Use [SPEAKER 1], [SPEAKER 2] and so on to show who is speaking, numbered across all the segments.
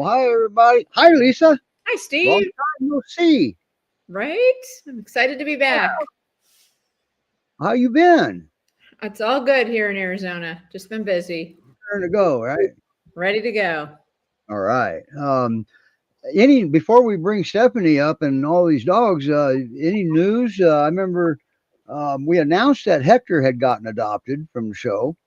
[SPEAKER 1] hi, everybody. Hi, Lisa.
[SPEAKER 2] Hi, Steve.
[SPEAKER 1] Long time no see.
[SPEAKER 2] Right? I'm excited to be back.
[SPEAKER 1] How you been?
[SPEAKER 2] It's all good here in Arizona. Just been busy.
[SPEAKER 1] Turn to go, right?
[SPEAKER 2] Ready to go.
[SPEAKER 1] All right. Before we bring Stephanie up and all these dogs, any news? I remember we announced that Hector had gotten adopted from the show.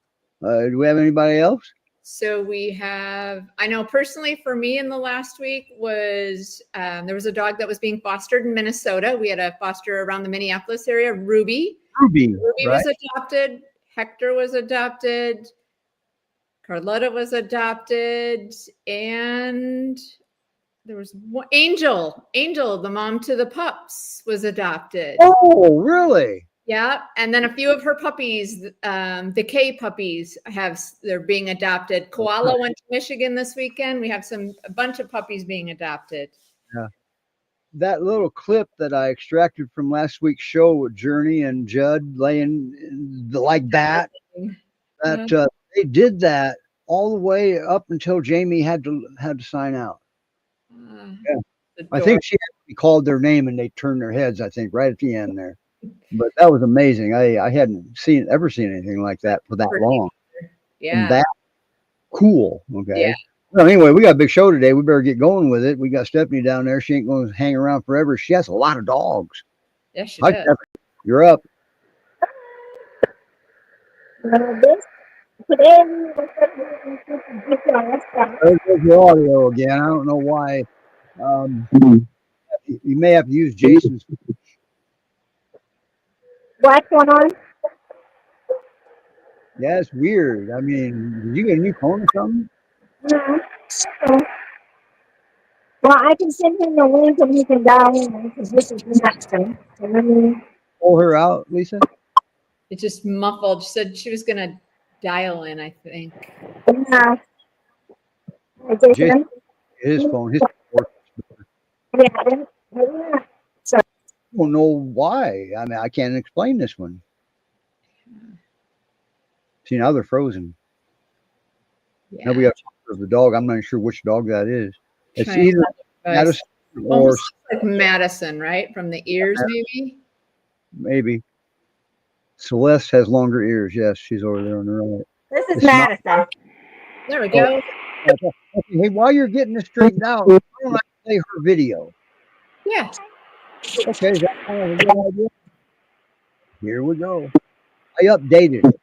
[SPEAKER 1] Do we have anybody else?
[SPEAKER 2] So we have, I know personally for me in the last week was, there was a dog that was being fostered in Minnesota. We had a foster around the Minneapolis area, Ruby. Ruby
[SPEAKER 1] right?
[SPEAKER 2] was adopted. Hector was adopted. Carlotta was adopted. And there was one, Angel, the mom to the pups, was adopted.
[SPEAKER 1] Oh, really?
[SPEAKER 2] Yeah, and then a few of her puppies, the K puppies, they're being adopted. Koala went to Michigan this weekend. We have a bunch of puppies being adopted.
[SPEAKER 1] Yeah, that little clip that I extracted from last week's show with Journey and Judd laying like that. They did that all the way up until Jamie had to sign out. I think she actually called their name and they turned their heads. I think right at the end there. But that was amazing. I hadn't ever seen anything like that for that long.
[SPEAKER 2] Yeah.
[SPEAKER 1] And that cool. Okay.
[SPEAKER 2] Yeah.
[SPEAKER 1] Well, anyway, we got a big show today. We better get going with it. We got Stephanie down there. She ain't going to hang around forever. She has a lot of dogs.
[SPEAKER 2] Yes, she does.
[SPEAKER 1] Stephanie, you're up. There's your audio again. I don't know why. You may have to use Jason's.
[SPEAKER 3] What's going on?
[SPEAKER 1] Yeah, it's weird. I mean, did you get a new phone or something?
[SPEAKER 3] No. Well, I can send him the link and he can dial in because this is the next thing.
[SPEAKER 1] Pull her out, Lisa?
[SPEAKER 2] It just muffled. She said she was going to dial in, I think.
[SPEAKER 3] Yeah.
[SPEAKER 1] Jason, his phone.
[SPEAKER 3] Yeah. So,
[SPEAKER 1] I don't know why. I mean, I can't explain this one. See, now they're frozen.
[SPEAKER 2] Yeah.
[SPEAKER 1] Now we got the dog. I'm not sure which dog that is. It's either Madison or
[SPEAKER 2] like Madison, right? From the ears, maybe?
[SPEAKER 1] Maybe. Celeste has longer ears. Yes, she's over there on the right.
[SPEAKER 3] This is Madison.
[SPEAKER 2] There we go.
[SPEAKER 1] Okay, hey, while you're getting this straightened out, why don't I play her video?
[SPEAKER 2] Yeah.
[SPEAKER 1] Okay, is that kind of a good idea? Here we go. I updated it.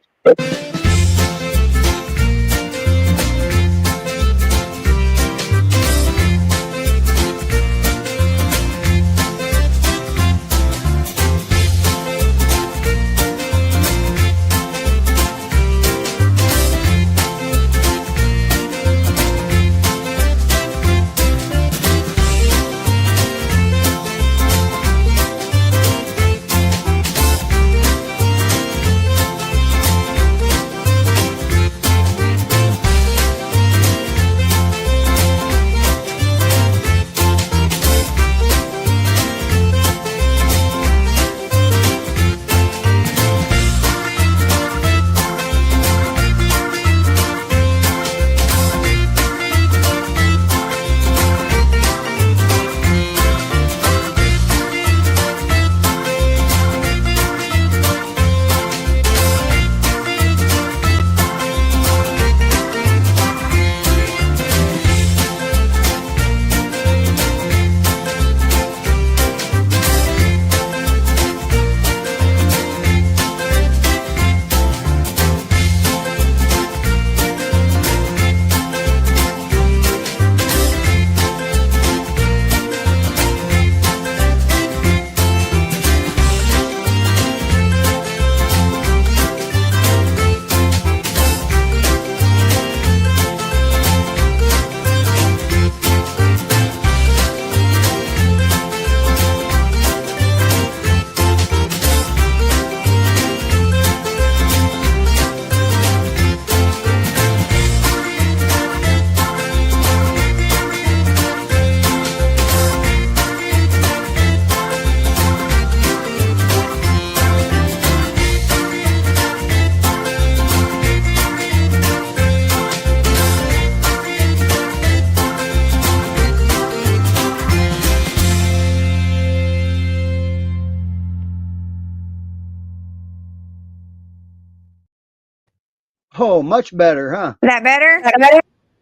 [SPEAKER 1] Oh, much better, huh?
[SPEAKER 3] Is that better?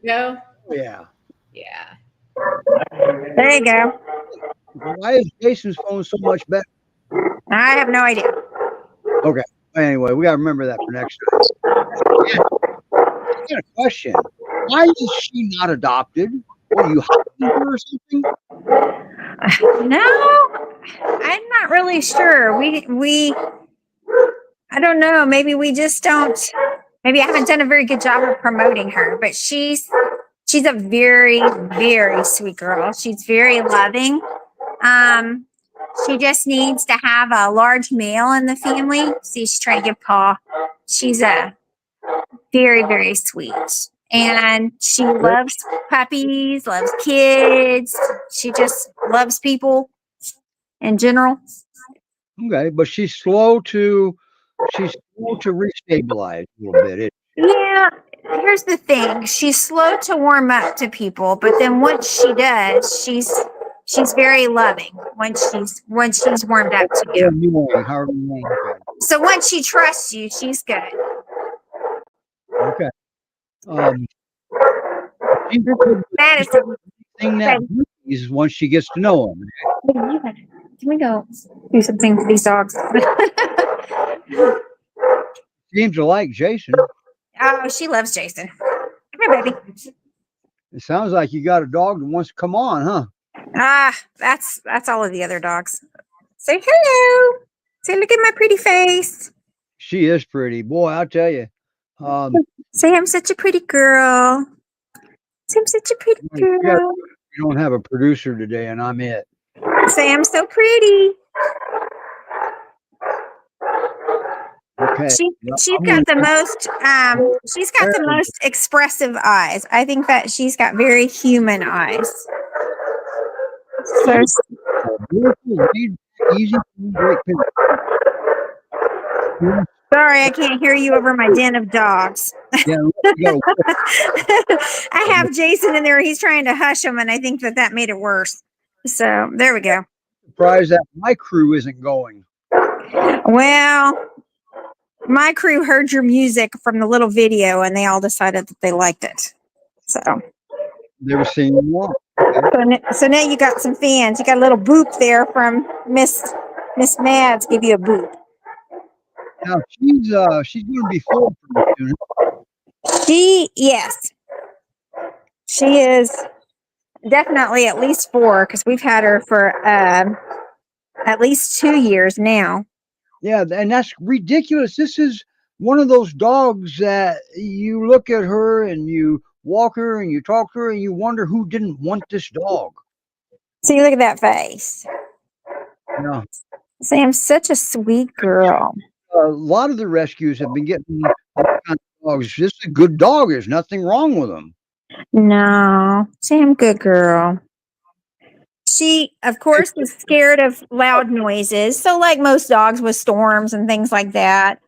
[SPEAKER 2] Go.
[SPEAKER 1] Oh, yeah.
[SPEAKER 2] Yeah.
[SPEAKER 3] There you go.
[SPEAKER 1] Why is Jason's phone so much better?
[SPEAKER 3] I have no idea.
[SPEAKER 1] Okay. Anyway, we got to remember that for next time. Yeah, I got a question. Why is she not adopted? What, are you hiding her or something?
[SPEAKER 3] No, I'm not really sure. I don't know. Maybe we just don't. Maybe I haven't done a very good job of promoting her. But she's a very very sweet girl. She's very loving. Um, she just needs to have a large male in the family. See, she's trying to give Paw. She's a very very sweet, and she loves puppies, loves kids. She just loves people in general.
[SPEAKER 1] Okay, but she's slow to restabilize a little bit.
[SPEAKER 3] Yeah, here's the thing. She's slow to warm up to people, but then once she does, she's very loving once she's warmed up to you.
[SPEAKER 1] Annoying, however you want to look at it.
[SPEAKER 3] So once she trusts you, she's good.
[SPEAKER 1] Okay. She's good with
[SPEAKER 3] Madison,
[SPEAKER 1] anything that is once she gets to know him.
[SPEAKER 3] can we go do something for these dogs?
[SPEAKER 1] Seems to like Jason.
[SPEAKER 3] Oh, she loves Jason. Come here, baby.
[SPEAKER 1] It sounds like you got a dog that wants to come on, huh?
[SPEAKER 3] Ah, that's all of the other dogs. Say hello. Say, look at my pretty face.
[SPEAKER 1] She is pretty. Boy, I'll tell you.
[SPEAKER 3] Say, I'm such a pretty girl. Say, I'm such a pretty girl.
[SPEAKER 1] We don't have a producer today, and I'm it.
[SPEAKER 3] Say, I'm so pretty.
[SPEAKER 1] Okay.
[SPEAKER 3] She's got the most expressive eyes. I think that she's got very human eyes. So
[SPEAKER 1] Beautiful, easy, great picture.
[SPEAKER 3] sorry, I can't hear you over my den of dogs.
[SPEAKER 1] Yeah, you gotta
[SPEAKER 3] I have Jason in there. He's trying to hush him, and I think that made it worse. So there we go.
[SPEAKER 1] surprised that my crew isn't going.
[SPEAKER 3] Well, my crew heard your music from the little video, and they all decided that they liked it. So
[SPEAKER 1] They were singing along.
[SPEAKER 3] so now you got some fans. You got a little boop there from Miss Mads. Give you a boop.
[SPEAKER 1] Now she's going to be full pretty soon.
[SPEAKER 3] Yes, she is definitely at least 4 because we've had her for at least 2 years now.
[SPEAKER 1] Yeah, and that's ridiculous. This is one of those dogs that you look at her and you walk her and you talk to her and you wonder who didn't want this dog.
[SPEAKER 3] See, look at that face.
[SPEAKER 1] Yeah.
[SPEAKER 3] Sam's such a sweet girl.
[SPEAKER 1] A lot of the rescues have been getting all kinds of dogs. This is a good dog. There's nothing wrong with them.
[SPEAKER 3] No, Sam, good girl. She, of course, is scared of loud noises. So, like most dogs with storms and things like that,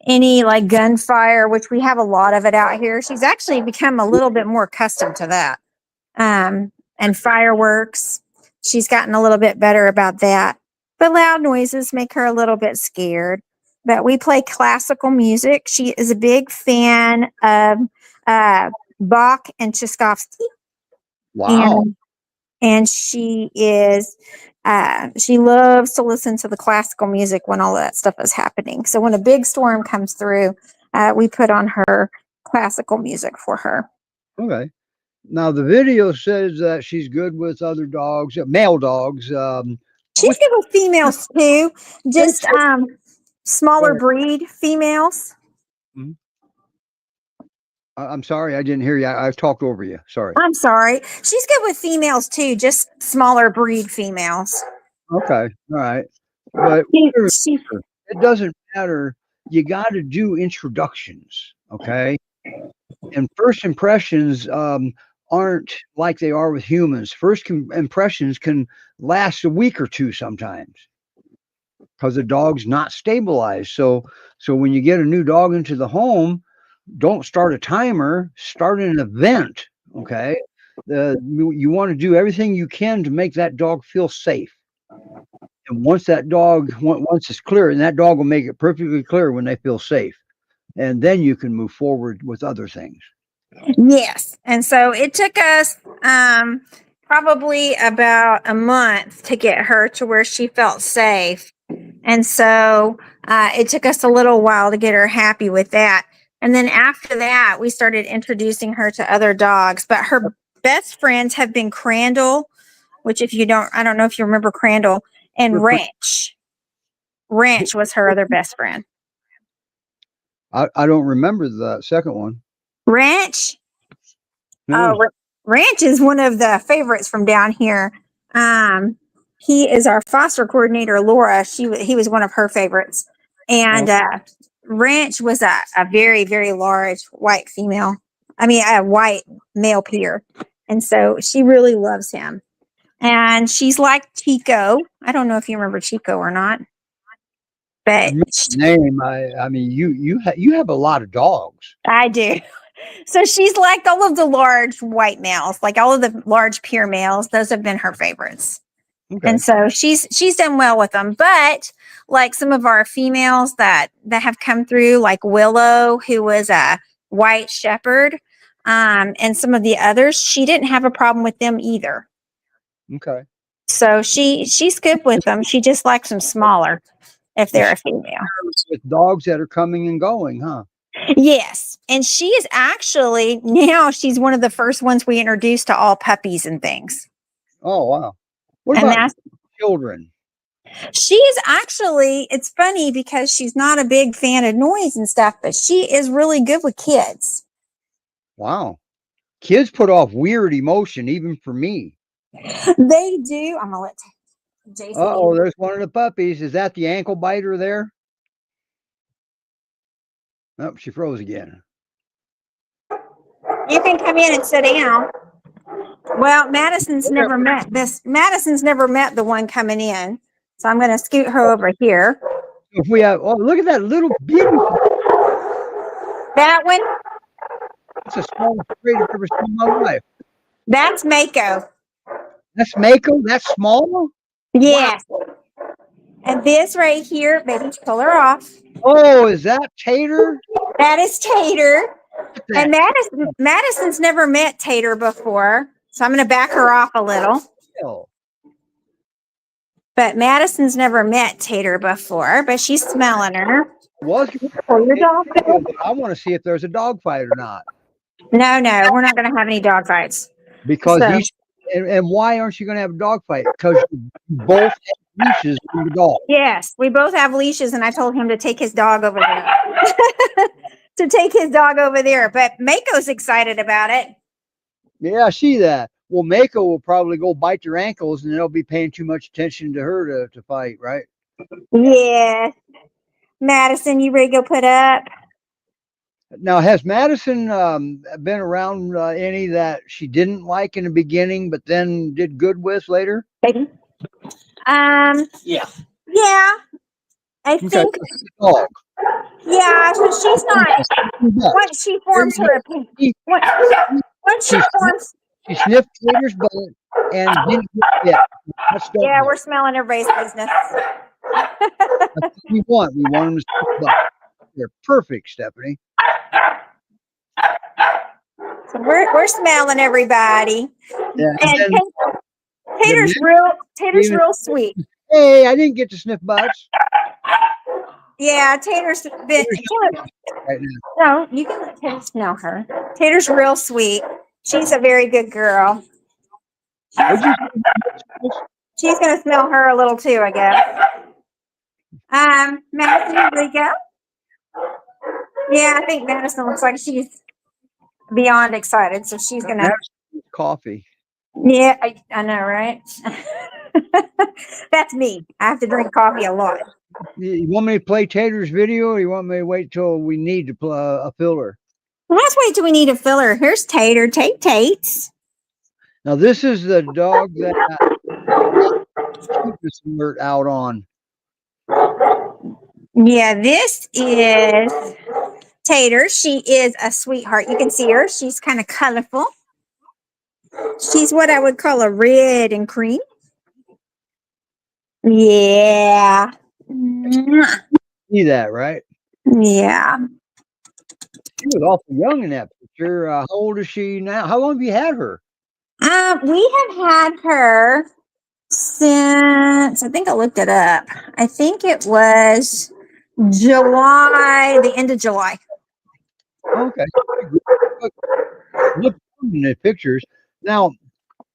[SPEAKER 3] any like gunfire, which we have a lot of it out here, she's actually become a little bit more accustomed to that. And fireworks, she's gotten a little bit better about that. But loud noises make her a little bit scared. But we play classical music. She is a big fan of Bach and Tchaikovsky.
[SPEAKER 1] Wow.
[SPEAKER 3] And she is, she loves to listen to the classical music when all that stuff is happening. So when a big storm comes through, we put on her classical music for her.
[SPEAKER 1] Okay. Now the video says that she's good with other dogs, male dogs.
[SPEAKER 3] She's good with females too, just smaller breed females.
[SPEAKER 1] Mhm. I'm sorry, I didn't hear you. I've talked over you. Sorry.
[SPEAKER 3] I'm sorry. She's good with females too, just smaller breed females.
[SPEAKER 1] Okay. All right. But it doesn't matter. You got to do introductions. Okay. And first impressions aren't like they are with humans. First impressions can last a week or two sometimes because the dog's not stabilized. So when you get a new dog into the home, don't start a timer, start an event. Okay. You want to do everything you can to make that dog feel safe. And once it's clear, and that dog will make it perfectly clear when they feel safe. and then you can move forward with other things.
[SPEAKER 3] Yes. And so it took us probably about a month to get her to where she felt safe. And so it took us a little while to get her happy with that. And then after that, we started introducing her to other dogs. But her best friends have been Crandall, which if you don't, I don't know if you remember Crandall, and Ranch. Ranch was her other best friend.
[SPEAKER 1] I don't remember the second one.
[SPEAKER 3] Ranch?
[SPEAKER 1] No.
[SPEAKER 3] Oh, Ranch is one of the favorites from down here. He is our foster coordinator, Laura. He was one of her favorites. And Ranch was a very, very large white female. I mean, a white male peer. And so she really loves him. And she's like Chico. I don't know if you remember Chico or not. But
[SPEAKER 1] Name, I mean, you have a lot of dogs.
[SPEAKER 3] I do. So she's like all of the large white males, like all of the large pure males. Those have been her favorites.
[SPEAKER 1] Okay.
[SPEAKER 3] And so she's done well with them. But like some of our females that have come through, like Willow, who was a white shepherd, and some of the others, she didn't have a problem with them either.
[SPEAKER 1] Okay.
[SPEAKER 3] So she's good with them. She just likes them smaller if they're a female.
[SPEAKER 1] With dogs that are coming and going, huh?
[SPEAKER 3] Yes. And she is actually, now she's one of the first ones we introduced to all puppies and things.
[SPEAKER 1] Oh, wow. What
[SPEAKER 3] And
[SPEAKER 1] about children?
[SPEAKER 3] She is actually, it's funny because she's not a big fan of noise and stuff, but she is really good with kids.
[SPEAKER 1] Wow. Kids put off weird emotion, even for me.
[SPEAKER 3] They do. I'm going to let Jason.
[SPEAKER 1] Oh, there's one of the puppies. Is that the ankle biter there? Oh, she froze again.
[SPEAKER 3] You can come in and sit down. Well, Madison's never met the one coming in. So I'm going to scoot her over here.
[SPEAKER 1] If we have, oh, look at that little beauty.
[SPEAKER 3] That one?
[SPEAKER 1] That's the smallest crate I've ever seen in my life.
[SPEAKER 3] That's Mako.
[SPEAKER 1] That's Mako? That's small?
[SPEAKER 3] Yes. Wow. And this right here, baby, pull her off.
[SPEAKER 1] Oh, is that Tater?
[SPEAKER 3] That is Tater. And Madison's never met Tater before. So I'm going to back her off a little.
[SPEAKER 1] Oh.
[SPEAKER 3] But Madison's never met Tater before, but she's smelling her.
[SPEAKER 1] Well,
[SPEAKER 3] your dog.
[SPEAKER 1] I want to see if there's a dog fight or not.
[SPEAKER 3] No, we're not going to have any dog fights.
[SPEAKER 1] Because and why aren't you going to have a dog fight? Because you both have leashes on the dog.
[SPEAKER 3] Yes, we both have leashes, and I told him to take his dog over there. But Mako's excited about it.
[SPEAKER 1] Yeah, I see that. Well, Mako will probably go bite their ankles, and they'll be paying too much attention to her to fight, right?
[SPEAKER 3] Yeah. Madison, you ready to go put up?
[SPEAKER 1] Now, has Madison been around any that she didn't like in the beginning, but then did good with later?
[SPEAKER 3] Yeah. Yeah. I think.
[SPEAKER 1] Dog.
[SPEAKER 3] Yeah, so she's not. Once she forms her opinion.
[SPEAKER 1] She sniffed Tater's butt and didn't get it.
[SPEAKER 3] Yeah, we're smelling everybody's business.
[SPEAKER 1] That's what we want. We want them to sniff butt. They're perfect, Stephanie.
[SPEAKER 3] So we're smelling everybody.
[SPEAKER 1] Yeah,
[SPEAKER 3] and Tater's real sweet.
[SPEAKER 1] Hey, I didn't get to sniff butts.
[SPEAKER 3] Yeah, Tater's been. Right now. No, you can let Tater smell her. Tater's real sweet. She's a very good girl. She's gonna smell her a little too, I guess. Madison, here we go. Yeah, I think Madison looks like she's beyond excited, so she's gonna
[SPEAKER 1] coffee.
[SPEAKER 3] Yeah, I know, right? That's me. I have to drink coffee a lot.
[SPEAKER 1] You want me to play Tater's video, or you want me to wait till we need to play a filler?
[SPEAKER 3] Well, let's wait till we need a filler. Here's Tater. Tates.
[SPEAKER 1] Now, this is the dog that cheapest alert out on.
[SPEAKER 3] Yeah, this is Tater. She is a sweetheart. You can see her. She's kind of colorful. She's what I would call a red and cream. Yeah.
[SPEAKER 1] See that, right?
[SPEAKER 3] Yeah.
[SPEAKER 1] She was awful young in that picture. How old is she now? How long have you had her?
[SPEAKER 3] We have had her since, I think I looked it up. I think it was July, the end of July.
[SPEAKER 1] Okay. Look in the pictures. Now,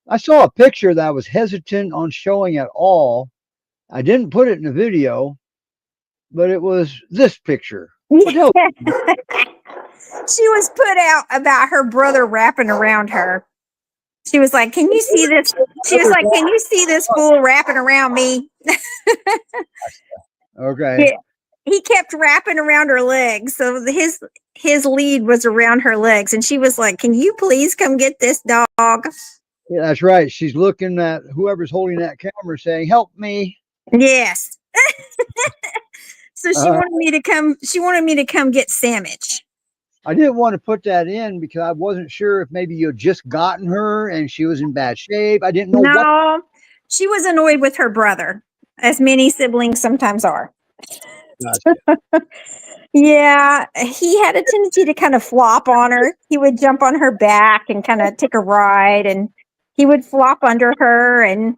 [SPEAKER 1] I saw a picture that I was hesitant on showing at all. I didn't put it in the video, but it was this picture. What the hell?
[SPEAKER 3] She was put out about her brother wrapping around her. She was like, "Can you see this?" She was like, "Can you see this fool wrapping around me?"
[SPEAKER 1] Okay.
[SPEAKER 3] Yeah. He kept wrapping around her legs, so his lead was around her legs, and she was like, "Can you please come get this dog?"
[SPEAKER 1] Yeah, that's right. She's looking at whoever's holding that camera saying, "Help me."
[SPEAKER 3] Yes. So she
[SPEAKER 1] Uh,
[SPEAKER 3] wanted me to come. She wanted me to come get sandwich.
[SPEAKER 1] I didn't want to put that in because I wasn't sure if maybe you had just gotten her and she was in bad shape. I didn't know what.
[SPEAKER 3] No, she was annoyed with her brother, as many siblings sometimes are.
[SPEAKER 1] Gotcha.
[SPEAKER 3] Yeah, he had a tendency to kind of flop on her. He would jump on her back and kind of take a ride, and he would flop under her and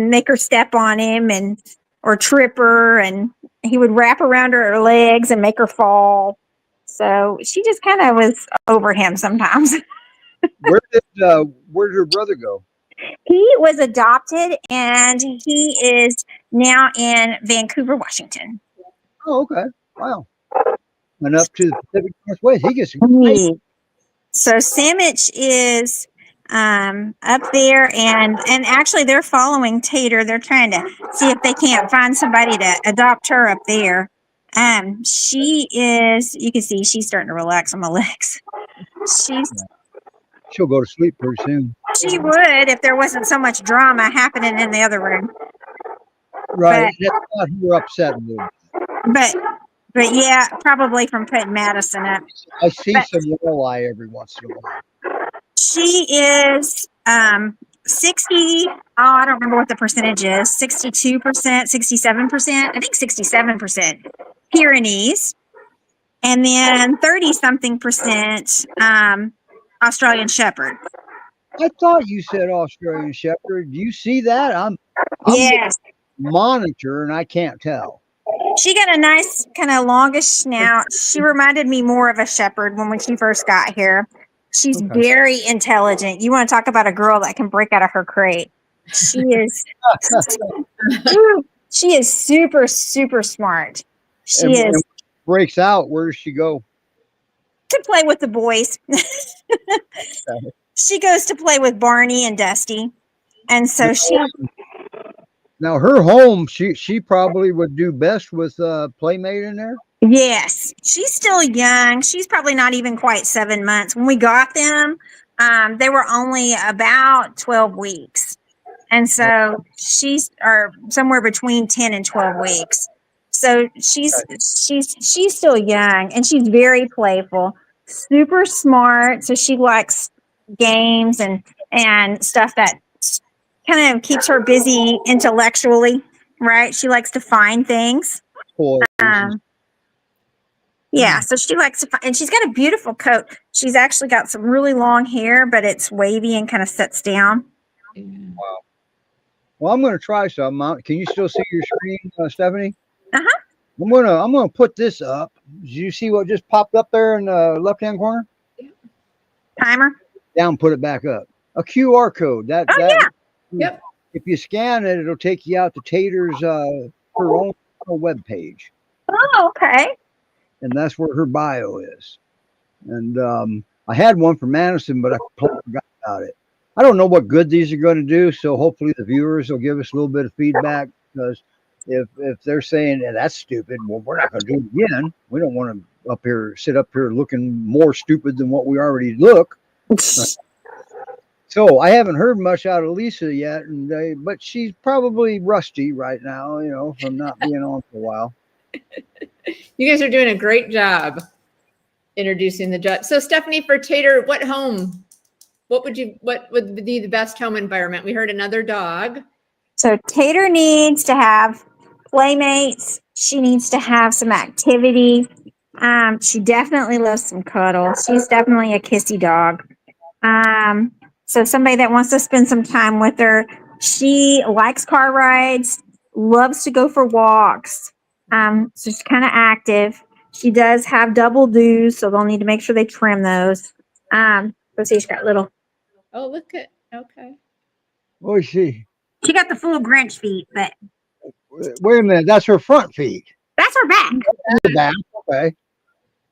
[SPEAKER 3] make her step on him and or trip her, and he would wrap around her legs and make her fall. So she just kind of was over him sometimes.
[SPEAKER 1] Where did her brother go?
[SPEAKER 3] He was adopted, and he is now in Vancouver, Washington.
[SPEAKER 1] Oh, okay. Wow. And up to the Pacific Northwest. He gets nice.
[SPEAKER 3] So Sandwich is up there, and actually they're following Tater. They're trying to see if they can't find somebody to adopt her up there. She is. You can see she's starting to relax on my legs.
[SPEAKER 1] She'll go to sleep pretty soon.
[SPEAKER 3] She would if there wasn't so much drama happening in the other room.
[SPEAKER 1] Right. That's got her upset a little bit.
[SPEAKER 3] But yeah, probably from putting Madison up.
[SPEAKER 1] I see
[SPEAKER 3] But
[SPEAKER 1] some walleye every once in a while.
[SPEAKER 3] she is 60. Oh, I don't remember what the percentage is. 62%, 67%. I think 67% Pyrenees, and then 30 something percent Australian Shepherd.
[SPEAKER 1] I thought you said Australian Shepherd. Do you see that? I'm
[SPEAKER 3] Yes.
[SPEAKER 1] monitor and I can't tell.
[SPEAKER 3] She got a nice kind of longish snout. She reminded me more of a shepherd when she first got here. She's very intelligent. You want to talk about a girl that can break out of her crate. She is she is super, super smart. She is
[SPEAKER 1] breaks out. Where does she go?
[SPEAKER 3] to play with the boys. She goes to play with Barney and Dusty. And so
[SPEAKER 1] now her home, she probably would do best with Playmate in there.
[SPEAKER 3] Yes, she's still young. She's probably not even quite 7 months. When we got them, they were only about 12 weeks. And so she's or somewhere between 10 and 12 weeks. So she's still young, and she's very playful, super smart. So she likes games and stuff that kind of keeps her busy intellectually, right? She likes to find things. Yeah, so she likes to find, and she's got a beautiful coat. She's actually got some really long hair, but it's wavy and kind of sets down.
[SPEAKER 1] Wow. Well, I'm going to try some. Can you still see your screen, Stephanie?
[SPEAKER 3] Uh-huh.
[SPEAKER 1] I'm gonna put this up. Did you see what just popped up there in the left-hand corner?
[SPEAKER 3] Timer.
[SPEAKER 1] Down, put it back up. A QR code.
[SPEAKER 3] Yeah.
[SPEAKER 2] Yep.
[SPEAKER 1] If you scan it, it'll take you out to Tater's her own web page.
[SPEAKER 3] Oh, okay.
[SPEAKER 1] And that's where her bio is. And I had one for Madison, but I totally forgot about it. I don't know what good these are going to do, so hopefully the viewers will give us a little bit of feedback, because if they're saying that's stupid, well, we're not going to do it again. We don't want to sit up here looking more stupid than what we already look. So I haven't heard much out of Lisa yet, but she's probably rusty right now, from not being on for a while.
[SPEAKER 2] You guys are doing a great job introducing the judge. So Stephanie, for Tater, what would be the best home environment? We heard another dog.
[SPEAKER 3] So Tater needs to have playmates. She needs to have some activity. She definitely loves some cuddle. She's definitely a kissy dog. So somebody that wants to spend some time with her. She likes car rides, loves to go for walks. So she's kind of active. She does have double dews, so they'll need to make sure they trim those. Let's see, she's got little.
[SPEAKER 2] Oh, look at, okay.
[SPEAKER 1] What is she?
[SPEAKER 3] She got the full Grinch feet, but
[SPEAKER 1] Wait a minute. That's her front feet.
[SPEAKER 3] that's her back.
[SPEAKER 1] The back. Okay.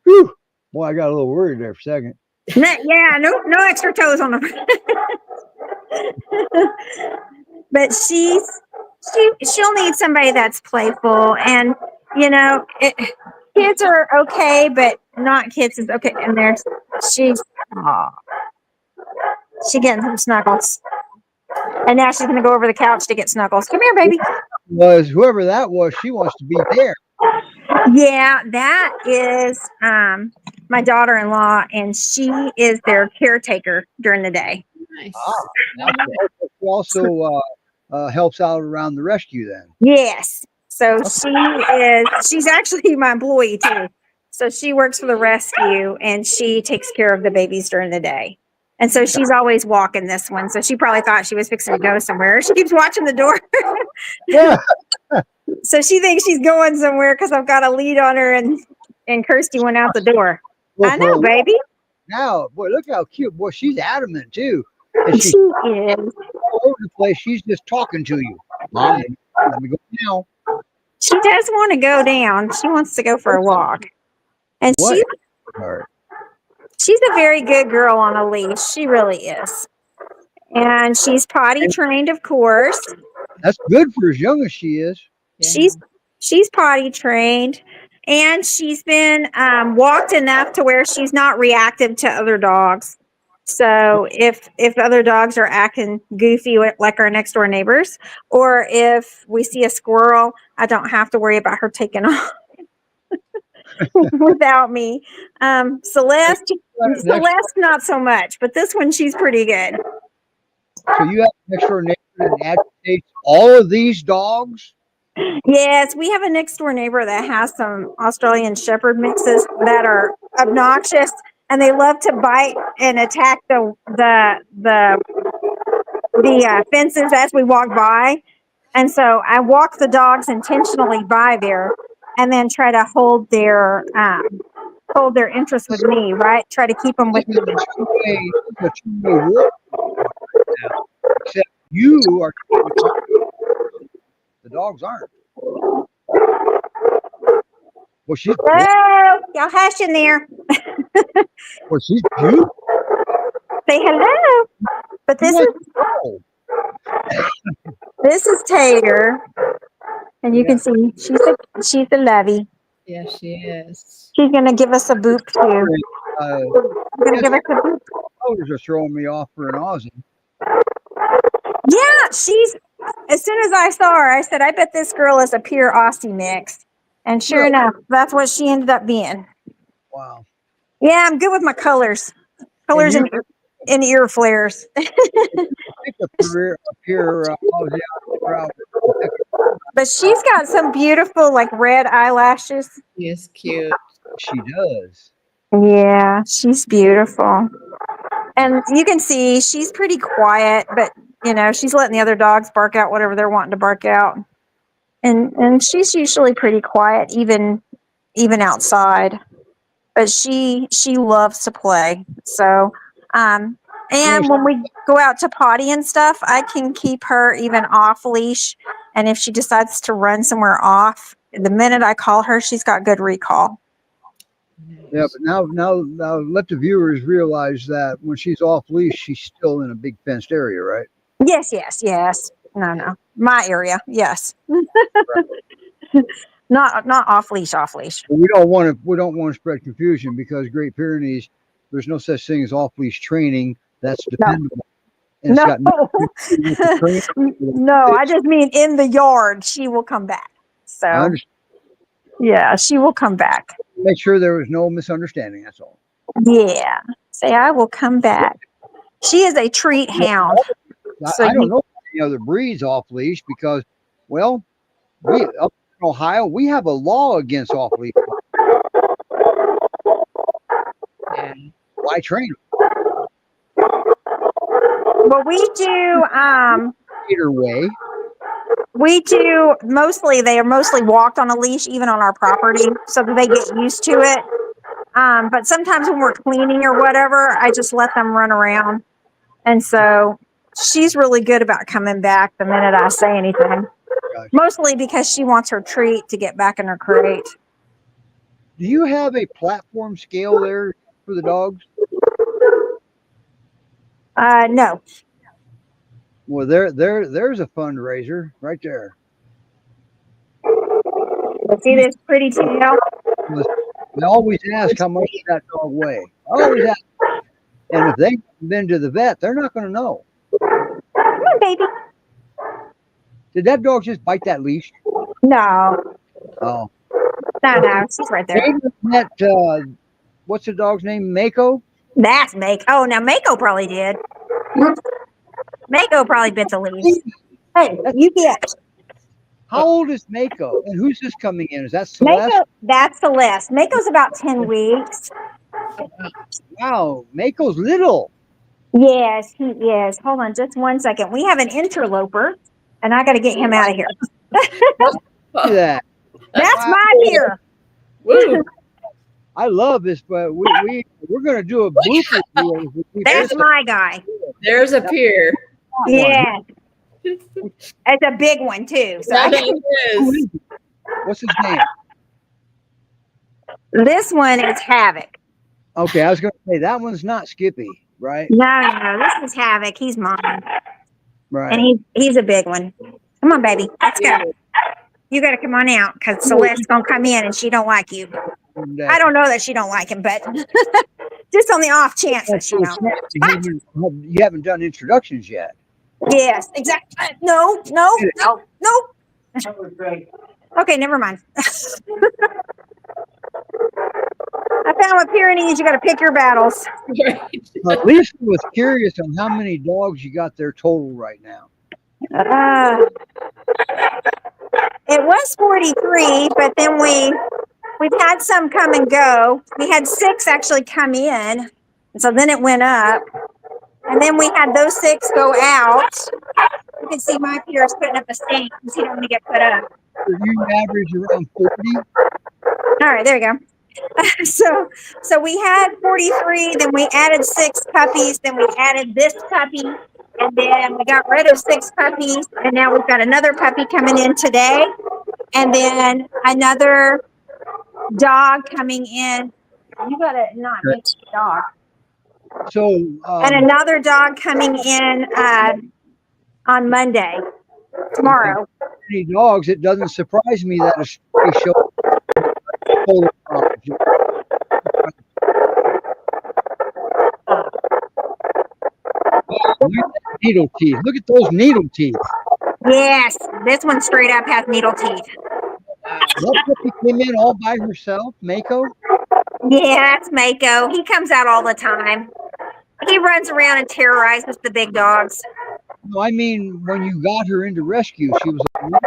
[SPEAKER 1] Whew. Boy, I got a little worried there for a second.
[SPEAKER 3] Yeah, no extra toes on the. But she'll need somebody that's playful, and kids are okay, but not kids is okay. And there's she's aw, she getting some snuggles, and now she's gonna go over the couch to get snuggles. Come here, baby.
[SPEAKER 1] Was whoever that was, she wants to be there.
[SPEAKER 3] Yeah, that is my daughter-in-law, and she is their caretaker during the day.
[SPEAKER 2] Nice.
[SPEAKER 1] Ah, she also helps out around the rescue then.
[SPEAKER 3] Yes. So she's actually my employee too. So she works for the rescue and she takes care of the babies during the day. And so she's always walking this one. So she probably thought she was fixing to go somewhere. She keeps watching the door.
[SPEAKER 1] Yeah.
[SPEAKER 3] So she thinks she's going somewhere because I've got a lead on her, and Kirsty went out the door.
[SPEAKER 1] Well,
[SPEAKER 3] I know, baby.
[SPEAKER 1] Now, boy, look how cute. Boy, she's adamant too. And she's
[SPEAKER 3] She is.
[SPEAKER 1] all over the place. She's just talking to you. Mom, let me go now.
[SPEAKER 3] She does want to go down. She wants to go for a walk. And
[SPEAKER 1] What?
[SPEAKER 3] she's a very good girl on a leash. She really is. And she's potty trained, of course.
[SPEAKER 1] That's good for as young as she is.
[SPEAKER 2] Yeah.
[SPEAKER 3] She's potty trained, and she's been walked enough to where she's not reactive to other dogs. So if other dogs are acting goofy like our next door neighbors, or if we see a squirrel, I don't have to worry about her taking off without me. Celeste, not so much, but this one, she's pretty good.
[SPEAKER 1] So you have an next door neighbor that agitates all of these dogs?
[SPEAKER 3] Yes, we have a next door neighbor that has some Australian Shepherd mixes that are obnoxious, and they love to bite and attack the fences as we walk by. And so I walk the dogs intentionally by there, and then try to hold their interest with me. Right, try to keep them with me.
[SPEAKER 1] It's a two-way war now. Except you are the dogs aren't. Well, she's
[SPEAKER 3] Hello, y'all hush in there.
[SPEAKER 1] well, she's beautiful.
[SPEAKER 3] Say hello. But this is Tater, and you can see she's a lovey.
[SPEAKER 2] Yeah, she is.
[SPEAKER 3] She's gonna give us a boop too. Gonna give us a boop.
[SPEAKER 1] Colors are throwing me off for an Aussie.
[SPEAKER 3] Yeah, she's. As soon as I saw her, I said, "I bet this girl is a pure Aussie mix." And sure enough, that's what she ended up being.
[SPEAKER 1] Wow.
[SPEAKER 3] Yeah, I'm good with my colors, and ear flares. But she's got some beautiful, like, red eyelashes.
[SPEAKER 2] She is cute.
[SPEAKER 1] She does.
[SPEAKER 3] Yeah, she's beautiful. And you can see she's pretty quiet, but she's letting the other dogs bark out whatever they're wanting to bark out. And she's usually pretty quiet, even outside. But she loves to play. So and when we go out to potty and stuff, I can keep her even off leash. And if she decides to run somewhere off, the minute I call her, she's got good recall.
[SPEAKER 1] Yeah, but now let the viewers realize that when she's off leash, she's still in a big fenced area, right?
[SPEAKER 3] Yes. No. My area, yes. Not off leash.
[SPEAKER 1] We don't want to spread confusion because Great Pyrenees, there's no such thing as off leash training. That's dependable. And
[SPEAKER 3] No.
[SPEAKER 1] it's got nothing to do with the training.
[SPEAKER 3] No, I just mean in the yard, she will come back. So yeah, she will come back.
[SPEAKER 1] Make sure there was no misunderstanding. That's all.
[SPEAKER 3] Yeah. Say, I will come back. She is a treat hound.
[SPEAKER 1] I don't know any other breeds off leash because, well, up in Ohio, we have a law against off leash.
[SPEAKER 2] Yeah.
[SPEAKER 1] Why train them?
[SPEAKER 3] Well, we do.
[SPEAKER 1] Either way.
[SPEAKER 3] We do mostly. They are mostly walked on a leash, even on our property, so that they get used to it. But sometimes when we're cleaning or whatever, I just let them run around, and so she's really good about coming back the minute I say anything.
[SPEAKER 1] Gotcha.
[SPEAKER 3] Mostly because she wants her treat to get back in her crate.
[SPEAKER 1] Do you have a platform scale there for the dogs?
[SPEAKER 3] No.
[SPEAKER 1] Well, there's a fundraiser right there.
[SPEAKER 3] See this pretty tail?
[SPEAKER 1] They always ask how much does that dog weigh. I always ask. And if they haven't been to the vet, they're not going to know.
[SPEAKER 3] Come on, baby.
[SPEAKER 1] Did that dog just bite that leash?
[SPEAKER 3] No.
[SPEAKER 1] Oh.
[SPEAKER 3] No, she's right there.
[SPEAKER 1] That, what's the dog's name? Mako?
[SPEAKER 3] That's Mako. Oh, now Mako probably did. Mako probably bit the leash. Hey, you get.
[SPEAKER 1] How old is Mako? And who's this coming in? Is that Celeste?
[SPEAKER 3] Mako, that's Celeste. Mako's about 10 weeks.
[SPEAKER 1] Wow, Mako's little.
[SPEAKER 3] Yes, he is. Hold on just one second. We have an interloper, and I got to get him out of here.
[SPEAKER 1] Look at that.
[SPEAKER 3] That's my beer.
[SPEAKER 2] Woo.
[SPEAKER 1] I love this, but we're going to do a blooper reel.
[SPEAKER 3] That's my guy.
[SPEAKER 2] There's a pier.
[SPEAKER 3] Yeah. It's a big one, too. So
[SPEAKER 2] That
[SPEAKER 1] Who
[SPEAKER 2] is.
[SPEAKER 1] is it? What's his name?
[SPEAKER 3] this one is Havoc.
[SPEAKER 1] Okay, I was going to say that one's not Skippy, right?
[SPEAKER 3] No, this is Havoc. He's mine.
[SPEAKER 1] Right.
[SPEAKER 3] And he's a big one. Come on, baby. Let's go. You got to come on out because Celeste's going to come in and she don't like you. I don't know that she don't like him, but just on the off chance that she don't.
[SPEAKER 1] You haven't done introductions yet.
[SPEAKER 3] Yes, exactly. No. Okay, never mind. I found what Pyrenees, you got to pick your battles.
[SPEAKER 1] Lisa was curious on how many dogs you got there total right now.
[SPEAKER 3] It was 43, but then we've had some come and go. We had 6 actually come in, and so then it went up. And then we had those 6 go out. You can see my Pierce putting up a stink because he don't want to get put up.
[SPEAKER 1] You average around 40.
[SPEAKER 3] All right, there you go. So we had 43, then we added 6 puppies, then we added this puppy, and then we got rid of 6 puppies, and now we've got another puppy coming in today, and then another dog coming in. You gotta not make the dog.
[SPEAKER 1] So
[SPEAKER 3] And another dog coming in on Monday, tomorrow.
[SPEAKER 1] many dogs, it doesn't surprise me that a stray show full of dogs. Look at that needle teeth. Look at those needle teeth.
[SPEAKER 3] Yes, this one straight up has needle teeth.
[SPEAKER 1] That puppy came in all by herself, Mako.
[SPEAKER 3] Yeah, that's Mako. He comes out all the time. He runs around and terrorizes the big dogs.
[SPEAKER 1] No, I mean when you got her into rescue, she was like,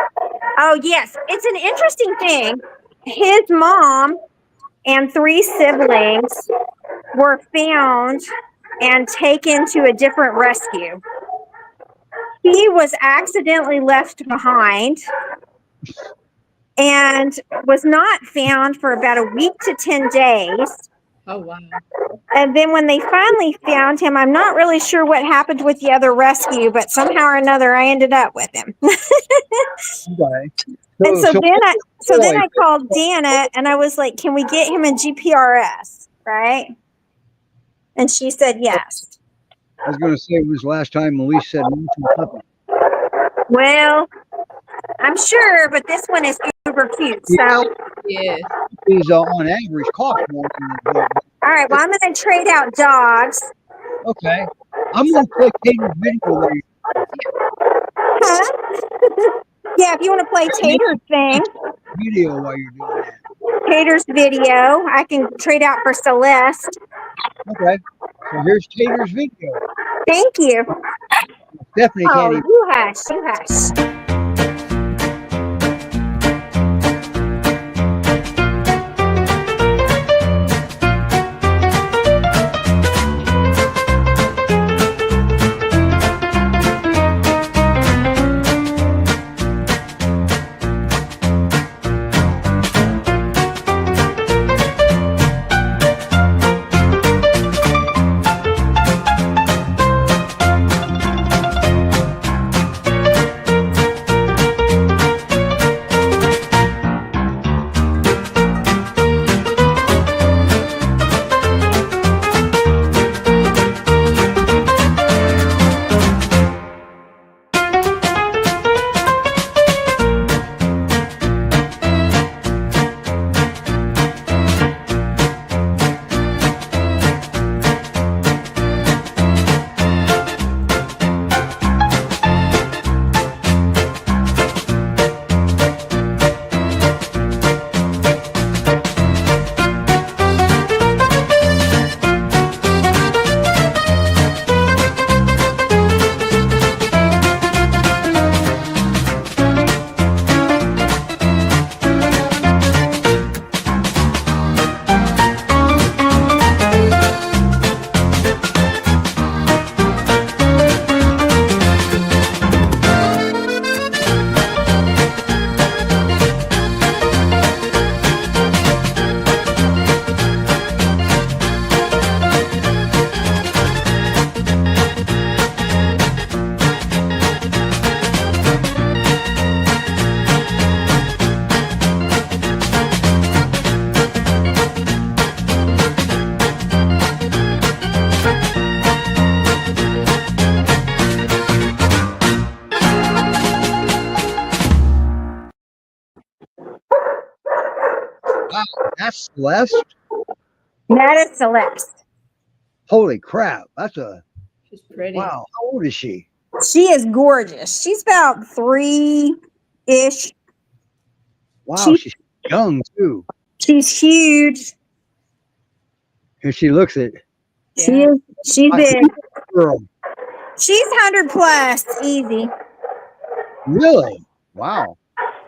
[SPEAKER 3] Oh, yes. It's an interesting thing. His mom and 3 siblings were found and taken to a different rescue. He was accidentally left behind and was not found for about a week to 10 days.
[SPEAKER 2] Oh, wow.
[SPEAKER 3] And then when they finally found him, I'm not really sure what happened with the other rescue, but somehow or another, I ended up with him.
[SPEAKER 1] okay.
[SPEAKER 3] And so then I called Dana and I was like, can we get him in GPRS? Right? And she said yes.
[SPEAKER 1] I was going to say it was the last time Elise said no to a puppy.
[SPEAKER 3] Well, I'm sure, but this one is super cute. So,
[SPEAKER 2] Yeah.
[SPEAKER 1] He's on average cost more than the
[SPEAKER 3] all right, well, I'm going to trade out dogs.
[SPEAKER 1] Okay. I'm going to play Tater's video where you
[SPEAKER 3] Huh? Yeah, if you want to play Tater's thing,
[SPEAKER 1] video while you're doing that.
[SPEAKER 3] Tater's video, I can trade out for Celeste.
[SPEAKER 1] Okay. So here's Tater's video.
[SPEAKER 3] Thank you.
[SPEAKER 1] Stephanie
[SPEAKER 3] Oh,
[SPEAKER 1] can't even.
[SPEAKER 3] you hush.
[SPEAKER 1] Celeste?
[SPEAKER 3] That is Celeste.
[SPEAKER 1] Holy crap. That's a
[SPEAKER 2] She's pretty.
[SPEAKER 1] wow. How old is she?
[SPEAKER 3] She is gorgeous. She's about 3-ish.
[SPEAKER 1] Wow, she's young too.
[SPEAKER 3] She's huge.
[SPEAKER 1] And she looks it.
[SPEAKER 3] She is. She's big.
[SPEAKER 1] Girl.
[SPEAKER 3] She's 100 plus, easy.
[SPEAKER 1] Really? Wow.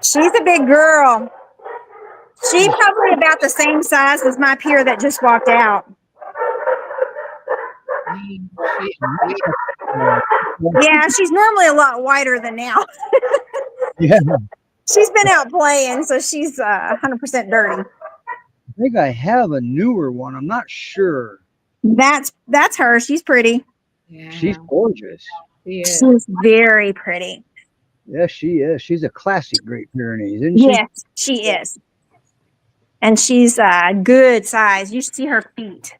[SPEAKER 3] She's a big girl. She's probably about the same size as my peer that just walked out. Yeah, she's normally a lot whiter than now.
[SPEAKER 1] Yeah.
[SPEAKER 3] She's been out playing, so she's 100% dirty.
[SPEAKER 1] I think I have a newer one. I'm not sure.
[SPEAKER 3] That's her. She's pretty.
[SPEAKER 2] Yeah.
[SPEAKER 1] She's gorgeous.
[SPEAKER 3] She's very pretty.
[SPEAKER 1] Yes, she is. She's a classic Great Pyrenees, isn't she?
[SPEAKER 3] Yes, she is. And she's good size. You should see her feet.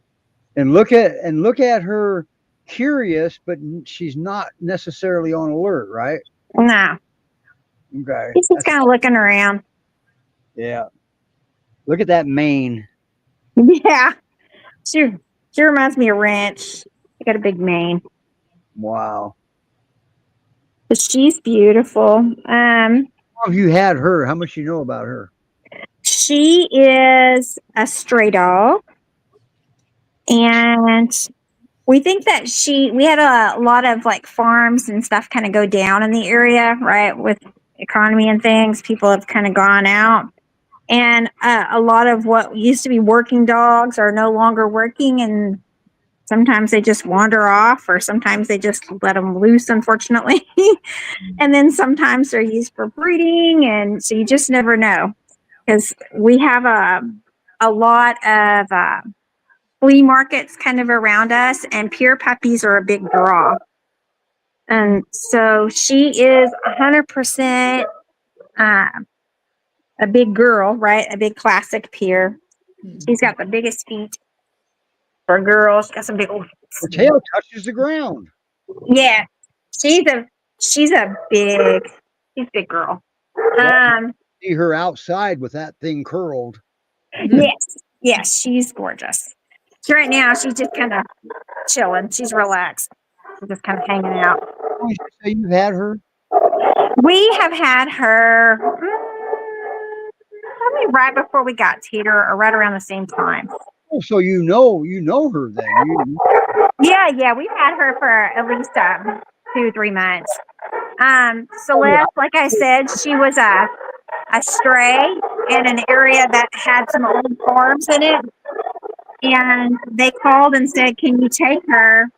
[SPEAKER 1] And look at her curious, but she's not necessarily on alert, right?
[SPEAKER 3] No.
[SPEAKER 1] Okay.
[SPEAKER 3] She's just kind of looking around.
[SPEAKER 1] Yeah. Look at that mane.
[SPEAKER 3] Yeah. She reminds me of Ranch. She got a big mane.
[SPEAKER 1] Wow.
[SPEAKER 3] But she's beautiful.
[SPEAKER 1] How long have you had her? How much you know about her?
[SPEAKER 3] She is a stray dog. And we think that we had a lot of like farms and stuff kind of go down in the area, right? With economy and things, people have kind of gone out. And a lot of what used to be working dogs are no longer working. And sometimes they just wander off, or sometimes they just let them loose, unfortunately. And then sometimes they're used for breeding. And so you just never know. Because we have a lot of flea markets kind of around us, and pure puppies are a big draw. And so she is 100% a big girl, right? A big classic pure. She's got the biggest feet for girls. She's got some big old.
[SPEAKER 1] Her tail touches the ground.
[SPEAKER 3] Yeah, she's a big girl.
[SPEAKER 1] See her outside with that thing curled.
[SPEAKER 3] Yes, she's gorgeous. So right now she's just kind of chilling. She's relaxed. She's just kind of hanging out.
[SPEAKER 1] Oh, you say you've had her?
[SPEAKER 3] We have had her probably right before we got Teeter, or right around the same time.
[SPEAKER 1] Oh, so you know her then.
[SPEAKER 3] Yeah, we've had her for at least 2-3 months. Celeste, like I said, she was a stray in an area that had some old farms in it. And they called and said, "Can you take her?"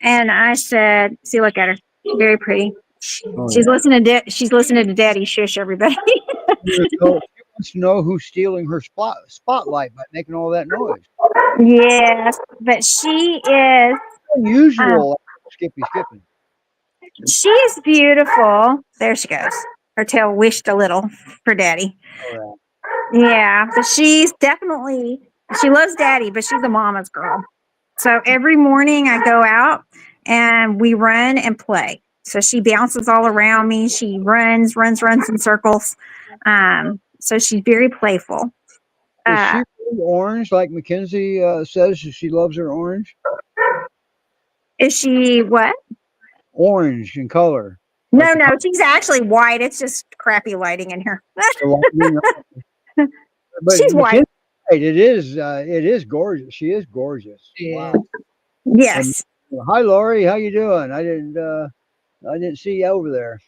[SPEAKER 3] And I said, "See, look at her. She's very pretty. She's listening to Daddy shush everybody."
[SPEAKER 1] She wants to know who's stealing her spotlight by making all that noise.
[SPEAKER 3] Yes, but she is
[SPEAKER 1] unusual. Skippy Skippens.
[SPEAKER 3] She's beautiful. There she goes. Her tail wished a little for Daddy.
[SPEAKER 1] Oh,
[SPEAKER 3] yeah, but she loves Daddy, but she's a mama's girl. So every morning I go out and we run and play. So she bounces all around me. She runs in circles. So she's very playful.
[SPEAKER 1] Is she really orange like Mackenzie says she loves her orange?
[SPEAKER 3] Is she what?
[SPEAKER 1] Orange in color.
[SPEAKER 3] No, she's actually white. It's just crappy lighting in here.
[SPEAKER 1] But
[SPEAKER 3] she's white.
[SPEAKER 1] It is gorgeous. She is gorgeous. Wow.
[SPEAKER 3] Yes.
[SPEAKER 1] And, hi, Lori. How you doing? I didn't see you over there.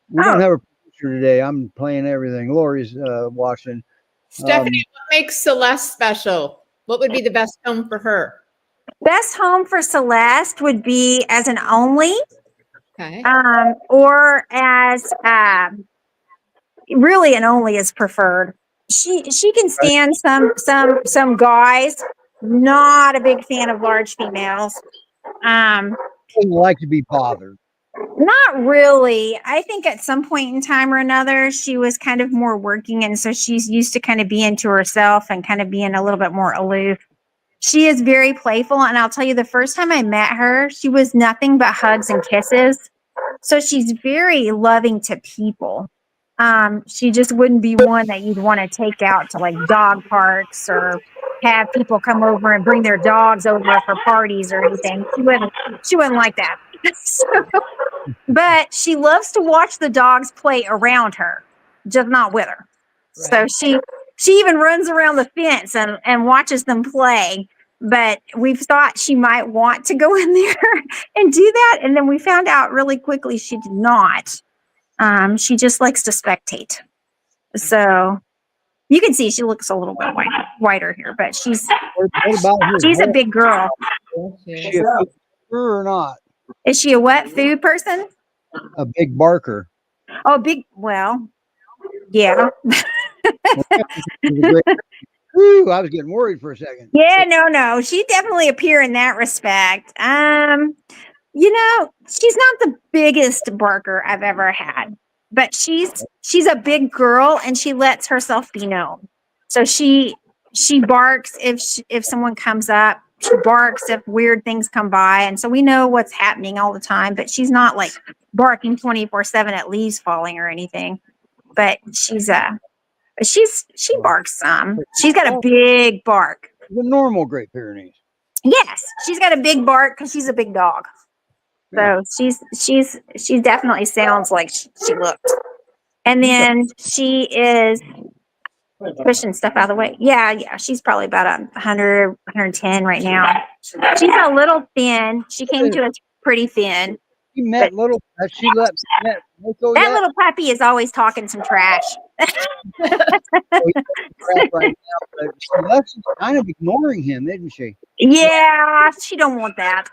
[SPEAKER 1] We don't have a picture today. I'm playing everything. Lori's watching.
[SPEAKER 2] Stephanie, what makes Celeste special? What would be the best home for her?
[SPEAKER 3] Best home for Celeste would be as an only.
[SPEAKER 2] Okay.
[SPEAKER 3] Or as really an only is preferred. She can stand some guys. Not a big fan of large females.
[SPEAKER 1] Doesn't like to be bothered.
[SPEAKER 3] Not really. I think at some point in time or another, she was kind of more working, and so she's used to kind of being to herself and kind of being a little bit more aloof. She is very playful, and I'll tell you, the first time I met her, she was nothing but hugs and kisses. So she's very loving to people. She just wouldn't be one that you'd want to take out to like dog parks or have people come over and bring their dogs over for parties or anything. She wouldn't like that. So, but she loves to watch the dogs play around her, just not with her.
[SPEAKER 2] Right.
[SPEAKER 3] So she even runs around the fence and watches them play. But we've thought she might want to go in there and do that. And then we found out really quickly she did not. She just likes to spectate. So you can see she looks a little bit whiter here, but she's
[SPEAKER 1] What about her?
[SPEAKER 3] she's a big girl.
[SPEAKER 1] Is she a big barker or not?
[SPEAKER 3] Is she a what food person?
[SPEAKER 1] A big barker.
[SPEAKER 3] Oh, big. Well, yeah.
[SPEAKER 1] Woo, I was getting worried for a second.
[SPEAKER 3] Yeah, no. She definitely appear in that respect. She's not the biggest barker I've ever had, but she's a big girl and she lets herself be known. So she barks if someone comes up. She barks if weird things come by, and so we know what's happening all the time. But she's not like barking 24/7 at leaves falling or anything. But she barks some. She's got a big bark.
[SPEAKER 1] The normal Great Pyrenees.
[SPEAKER 3] Yes, she's got a big bark because she's a big dog.
[SPEAKER 1] Yeah.
[SPEAKER 3] So she definitely sounds like she looks. And then she is pushing stuff out of the way. Yeah, she's probably about 100, 110 right now. She's a little thin. She came to us pretty thin.
[SPEAKER 1] She met little. Has she met Mako
[SPEAKER 3] That
[SPEAKER 1] yet?
[SPEAKER 3] little puppy is always talking some trash.
[SPEAKER 1] Crap right now, but Alexa's kind of ignoring him, isn't she?
[SPEAKER 3] Yeah, she don't want that.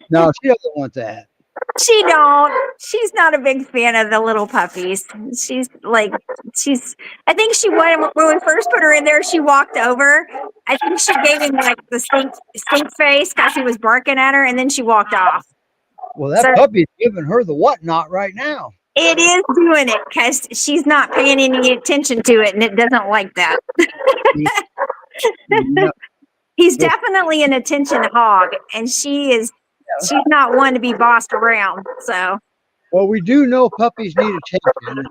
[SPEAKER 1] No, she doesn't want that.
[SPEAKER 3] She don't. She's not a big fan of the little puppies. I think she when we first put her in there, she walked over. I think she gave him like the stink face because he was barking at her, and then she walked off.
[SPEAKER 1] Well, that puppy's giving her the whatnot right now.
[SPEAKER 3] It is doing it because she's not paying any attention to it, and it doesn't like that.
[SPEAKER 1] No.
[SPEAKER 3] He's definitely an attention hog, and she's not one to be bossed around. So,
[SPEAKER 1] Well, we do know puppies need attention.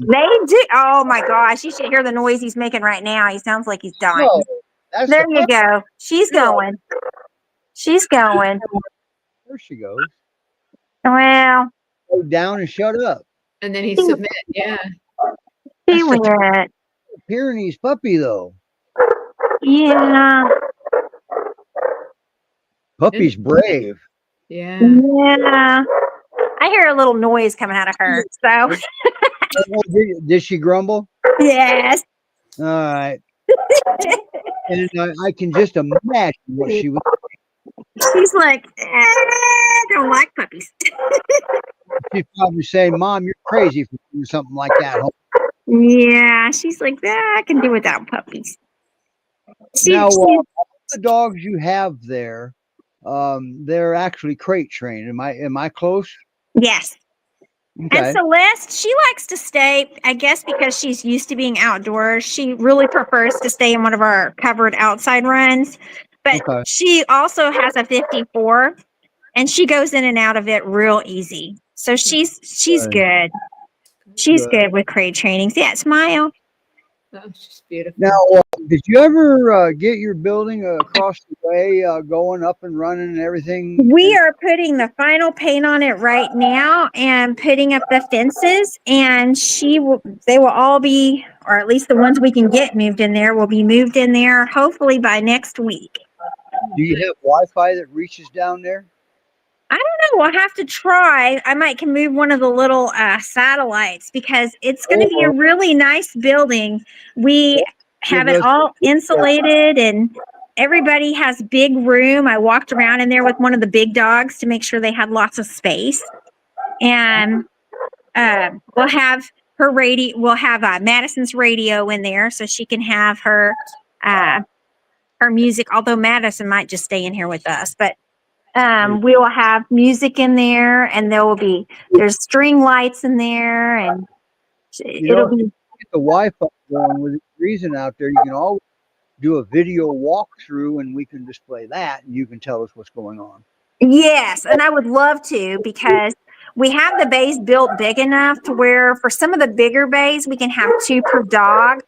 [SPEAKER 3] they do. Oh my gosh, you should hear the noise he's making right now. He sounds like he's dying.
[SPEAKER 1] No, that's
[SPEAKER 3] There
[SPEAKER 1] the
[SPEAKER 3] you
[SPEAKER 1] puppy.
[SPEAKER 3] go. She's going. She's going.
[SPEAKER 1] There she goes.
[SPEAKER 3] Well,
[SPEAKER 1] Go down and shut up.
[SPEAKER 2] And then he submit. Yeah.
[SPEAKER 3] he
[SPEAKER 1] That's the
[SPEAKER 3] went.
[SPEAKER 1] Pyrenees puppy, though.
[SPEAKER 3] Yeah.
[SPEAKER 1] Puppy's brave.
[SPEAKER 2] Yeah.
[SPEAKER 3] Yeah. I hear a little noise coming out of her. So,
[SPEAKER 1] Did she grumble?
[SPEAKER 3] yes.
[SPEAKER 1] All right. And I can just imagine what she was.
[SPEAKER 3] She's like, I don't like puppies.
[SPEAKER 1] She's probably saying, "Mom, you're crazy for doing something like that."
[SPEAKER 3] Yeah. She's like, I can do without puppies.
[SPEAKER 1] Now, all the dogs you have there, they're actually crate trained. Am I close?
[SPEAKER 3] Yes.
[SPEAKER 1] Okay.
[SPEAKER 3] And Celeste, she likes to stay, I guess because she's used to being outdoors. She really prefers to stay in one of our covered outside runs. But
[SPEAKER 1] Okay.
[SPEAKER 3] she also has a 54 and she goes in and out of it real easy. So she's good. She's good with crate trainings. Yeah, smile.
[SPEAKER 2] Oh, she's beautiful.
[SPEAKER 1] Now, did you ever get your building across the way going up and running and everything?
[SPEAKER 3] We are putting the final paint on it right now and putting up the fences, and they will all be, or at least the ones we can get moved in there will be moved in there hopefully by next week.
[SPEAKER 1] Do you have Wi-Fi that reaches down there?
[SPEAKER 3] I don't know. We'll have to try. I might can move one of the little satellites because it's going to be a really nice building. We have it all insulated and everybody has big room. I walked around in there with one of the big dogs to make sure they had lots of space. And we'll have her radio. We'll have Madison's radio in there so she can have her music. Although Madison might just stay in here with us, but we will have music in there, and there's string lights in there, and it'll be.
[SPEAKER 1] Get the Wi-Fi going with the reason out there. You can always do a video walkthrough, and we can display that, and you can tell us what's going on.
[SPEAKER 3] Yes, and I would love to because we have the bays built big enough to where for some of the bigger bays, we can have 2 per dog.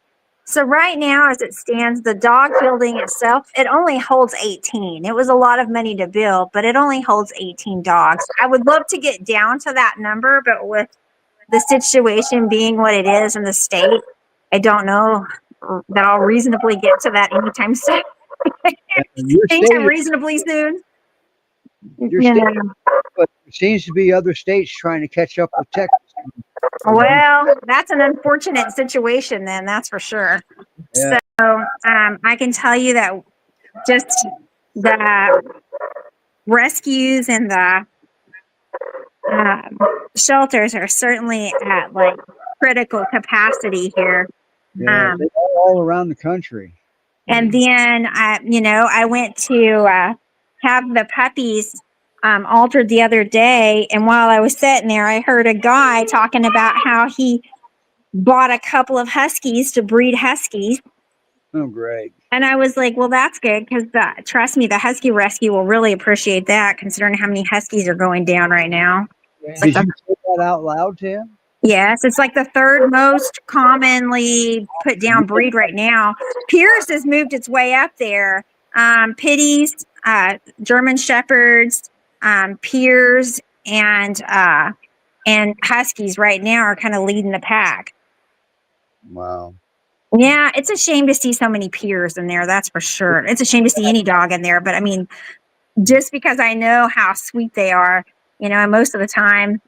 [SPEAKER 3] So right now, as it stands, the dog building itself, it only holds 18. It was a lot of money to build, but it only holds 18 dogs. I would love to get down to that number, but with the situation being what it is in the state, I don't know that I'll reasonably get to that anytime soon.
[SPEAKER 1] Your
[SPEAKER 3] Anytime
[SPEAKER 1] state,
[SPEAKER 3] reasonably soon.
[SPEAKER 1] your
[SPEAKER 3] You
[SPEAKER 1] state,
[SPEAKER 3] know.
[SPEAKER 1] but it seems to be other states trying to catch up with Texas.
[SPEAKER 3] Well, that's an unfortunate situation then, that's for sure.
[SPEAKER 1] Yeah.
[SPEAKER 3] So I can tell you that just the rescues and the shelters are certainly at like critical capacity here.
[SPEAKER 1] Yeah, they're all around the country.
[SPEAKER 3] And then I went to have the puppies altered the other day, and while I was sitting there, I heard a guy talking about how he bought a couple of huskies to breed huskies.
[SPEAKER 1] Oh, great.
[SPEAKER 3] And I was like, well, that's good because trust me, the Husky Rescue will really appreciate that considering how many huskies are going down right now.
[SPEAKER 1] Did you say that out loud to him?
[SPEAKER 3] Yes, it's like the 3rd most commonly put down breed right now. Pierce has moved its way up there. Pitties, German Shepherds, Peers, and Huskies right now are kind of leading the pack.
[SPEAKER 1] Wow.
[SPEAKER 3] Yeah, it's a shame to see so many Peers in there. That's for sure. It's a shame to see any dog in there. But I mean, just because I know how sweet they are, and most of the time,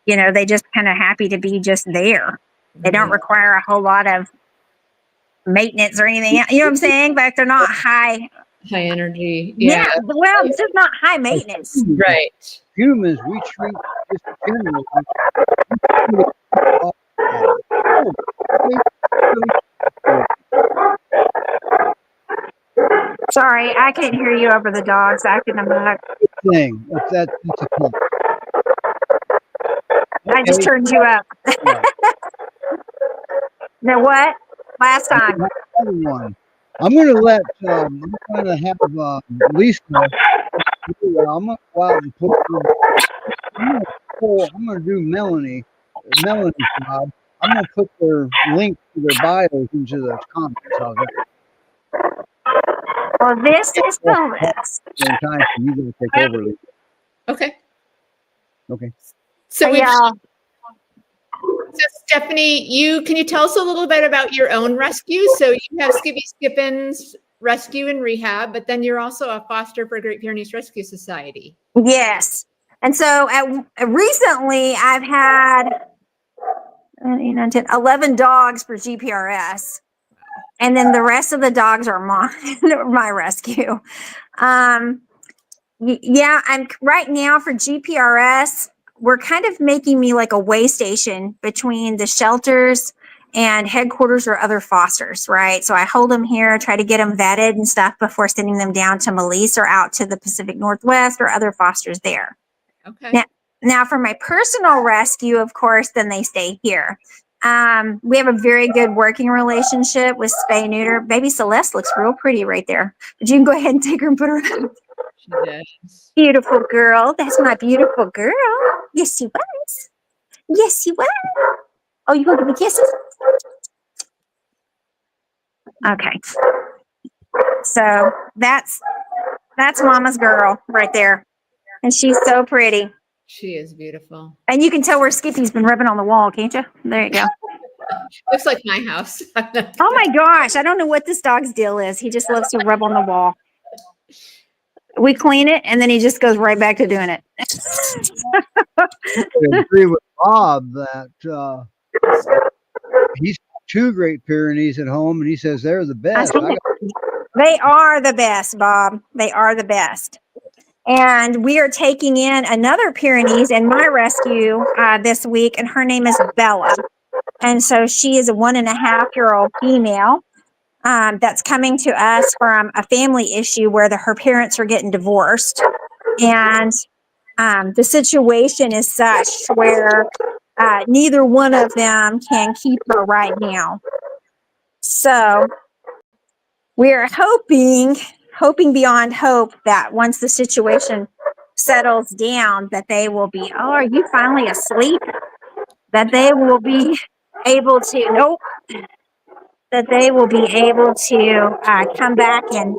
[SPEAKER 3] they just kind of happy to be just there. They don't require a whole lot of maintenance or anything. You know what I'm saying? Like they're not high
[SPEAKER 2] energy.
[SPEAKER 3] Yeah. Well, it's just not high maintenance.
[SPEAKER 2] Right.
[SPEAKER 1] Humans, we treat just generally.
[SPEAKER 3] Sorry, I couldn't hear you over the dogs acting a muck.
[SPEAKER 1] Thing. That's a thing.
[SPEAKER 3] I just turned you up. No, what? Last time.
[SPEAKER 1] Another one. I'm going to let, I'm going to have Lisa, I'm going to go out and put I'm going to do Melanie's job. I'm going to put their link to their bios into the comments. How's that?
[SPEAKER 3] Well, this is the list.
[SPEAKER 1] Same time, so you going to take over, Lisa.
[SPEAKER 2] Okay.
[SPEAKER 1] Okay.
[SPEAKER 2] So So Stephanie, can you tell us a little bit about your own rescue? So you have Skippy Skippens Rescue and Rehab, but then you're also a foster for Great Pyrenees Rescue Society.
[SPEAKER 3] Yes. And so recently I've had 11 dogs for GPRS. And then the rest of the dogs are my rescue. Yeah, I'm right now for GPRS. We're kind of making me like a way station between the shelters and headquarters or other fosters, right? So I hold them here, try to get them vetted and stuff before sending them down to Melise or out to the Pacific Northwest or other fosters there.
[SPEAKER 2] Okay.
[SPEAKER 3] Now for my personal rescue, of course, then they stay here. We have a very good working relationship with Spay Neuter. Baby Celeste looks real pretty right there. But you can go ahead and take her and put her out.
[SPEAKER 2] She does.
[SPEAKER 3] Beautiful girl. That's my beautiful girl. Yes, she was. Yes, she was. Oh, you gonna give me kisses? Okay. So that's Mama's girl right there. And she's so pretty.
[SPEAKER 2] She is beautiful.
[SPEAKER 3] And you can tell where Skippy's been rubbing on the wall, can't you? There you go.
[SPEAKER 2] Looks like my house.
[SPEAKER 3] Oh my gosh. I don't know what this dog's deal is. He just loves to rub on the wall. We clean it and then he just goes right back to doing it.
[SPEAKER 1] I agree with Bob that he's got 2 Great Pyrenees at home and he says they're the best.
[SPEAKER 3] They are the best, Bob. They are the best. And we are taking in another Pyrenees in my rescue this week, and her name is Bella. And so she is a 1.5-year-old female that's coming to us from a family issue where her parents are getting divorced. And the situation is such where neither one of them can keep her right now. So we are hoping beyond hope that once the situation settles down, that they will be, oh, are you finally asleep? That they will be able to, nope, that they will be able to come back and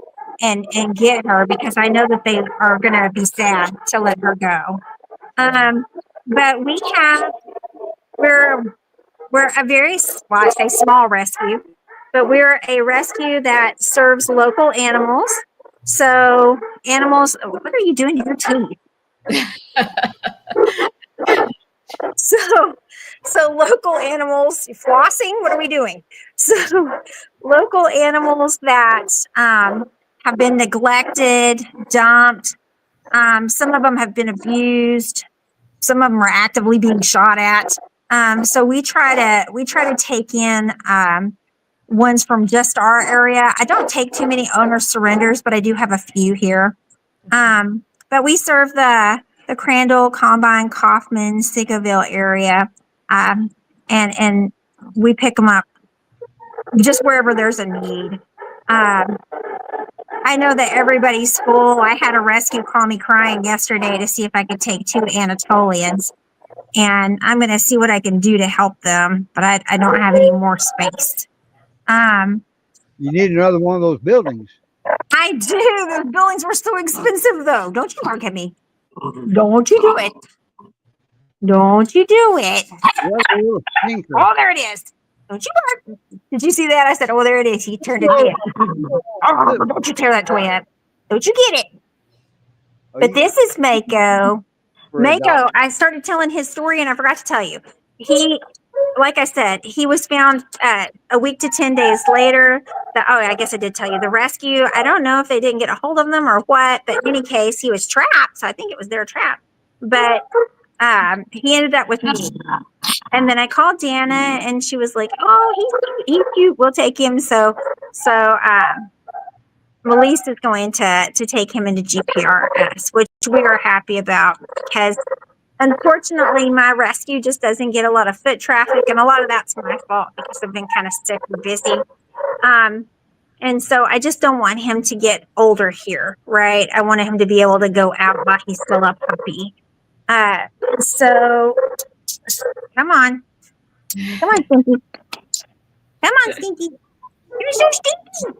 [SPEAKER 3] get her, because I know that they are going to be sad to let her go. But we're a very, well, I say small rescue, but we're a rescue that serves local animals. So animals, what are you doing to your teeth? So local animals, flossing, what are we doing? So local animals that have been neglected, dumped. Some of them have been abused. Some of them are actively being shot at. So we try to take in ones from just our area. I don't take too many owner surrenders, but I do have a few here. But we serve the Crandall, Combine, Kaufman, Sickaville area, and we pick them up just wherever there's a need. I know that everybody's full. I had a rescue call me crying yesterday to see if I could take 2 Anatolians, and I'm going to see what I can do to help them, but I don't have any more space.
[SPEAKER 1] You need another one of those buildings.
[SPEAKER 3] I do. Those buildings were so expensive, though. Don't you bark at me. Don't you do it. Don't you do it. Oh, there it is. Don't you bark. Did you see that? I said, oh, there it is. He turned it in. Oh, don't you tear that toy up. Don't you get it. But this is Mako. Mako, I started telling his story and I forgot to tell you. He, like I said, he was found a week to 10 days later. I guess I did tell you. The rescue, I don't know if they didn't get a hold of them or what, but in any case, he was trapped. So I think it was their trap. But he ended up with me. And then I called Dana and she was like, oh, he's cute. We'll take him. So Melise is going to take him into GPRS, which we are happy about, because unfortunately my rescue just doesn't get a lot of foot traffic, and a lot of that's my fault because I've been kind of sick and busy. And so I just don't want him to get older here, right? I want him to be able to go out while he's still a puppy. So come on, Stinky. Come on, Stinky. You're so stinky.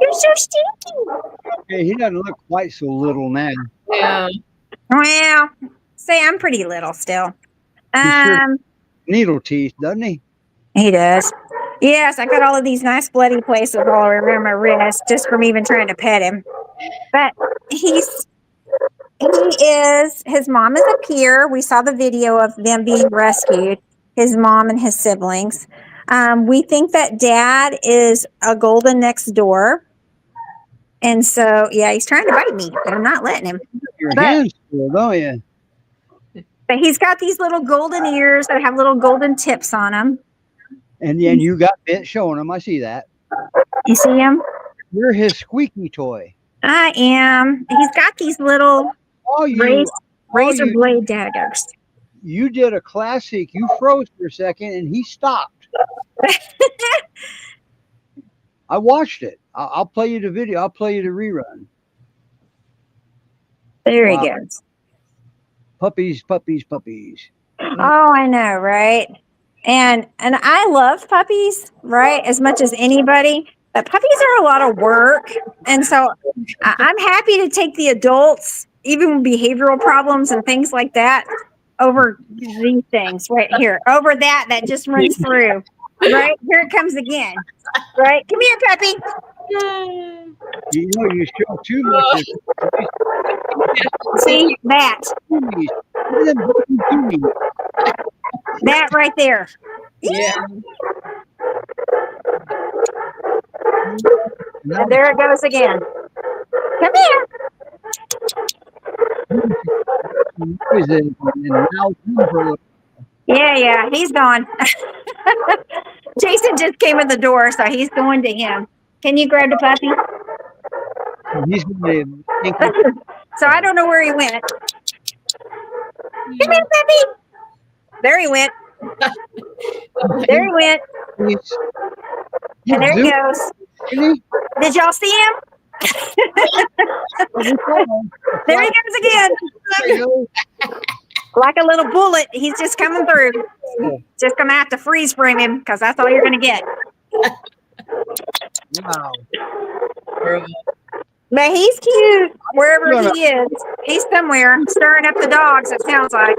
[SPEAKER 3] You're so stinky.
[SPEAKER 1] Okay, he doesn't look quite so little now.
[SPEAKER 2] Yeah.
[SPEAKER 3] Well, say I'm pretty little still.
[SPEAKER 1] Sure needle teeth, doesn't he?
[SPEAKER 3] He does. Yes, I got all of these nice bloody places all around my wrist just from even trying to pet him. But his mom is up here. We saw the video of them being rescued, his mom and his siblings. We think that dad is a golden next door. And so, yeah, he's trying to bite me, but I'm not letting him.
[SPEAKER 1] Your hands full, don't you?
[SPEAKER 3] But he's got these little golden ears that have little golden tips on them.
[SPEAKER 1] And then you got bent showing him. I see that.
[SPEAKER 3] You see him?
[SPEAKER 1] You're his squeaky toy.
[SPEAKER 3] I am. He's got these little razor blade daggers.
[SPEAKER 1] You did a classic. You froze for a second and he stopped. I watched it. I'll play you the video. I'll play you the rerun.
[SPEAKER 3] There he goes.
[SPEAKER 1] Puppies, puppies, puppies.
[SPEAKER 3] Oh, I know, right? And I love puppies, right? As much as anybody. But puppies are a lot of work. And so I'm happy to take the adults, even with behavioral problems and things like that, over these things right here. Over that just runs through. Right? Here it comes again. Right? Come here, puppy.
[SPEAKER 1] You know, you show too much.
[SPEAKER 3] See? That. That right there.
[SPEAKER 2] Yeah.
[SPEAKER 3] And there it goes again. Come here. Yeah, he's gone. Jason just came in the door, so he's going to him. Can you grab the puppy?
[SPEAKER 1] He's going
[SPEAKER 3] So I don't know where he went. Come here, puppy. There he went. There he went. And there he goes. Did y'all see him? There he goes again.
[SPEAKER 1] There you
[SPEAKER 3] Like a little bullet. He's just coming through.
[SPEAKER 1] go.
[SPEAKER 3] Just gonna have to freeze frame him because that's all you're gonna get.
[SPEAKER 1] Wow.
[SPEAKER 3] But he's cute wherever he is. He's somewhere stirring up the dogs, it sounds like.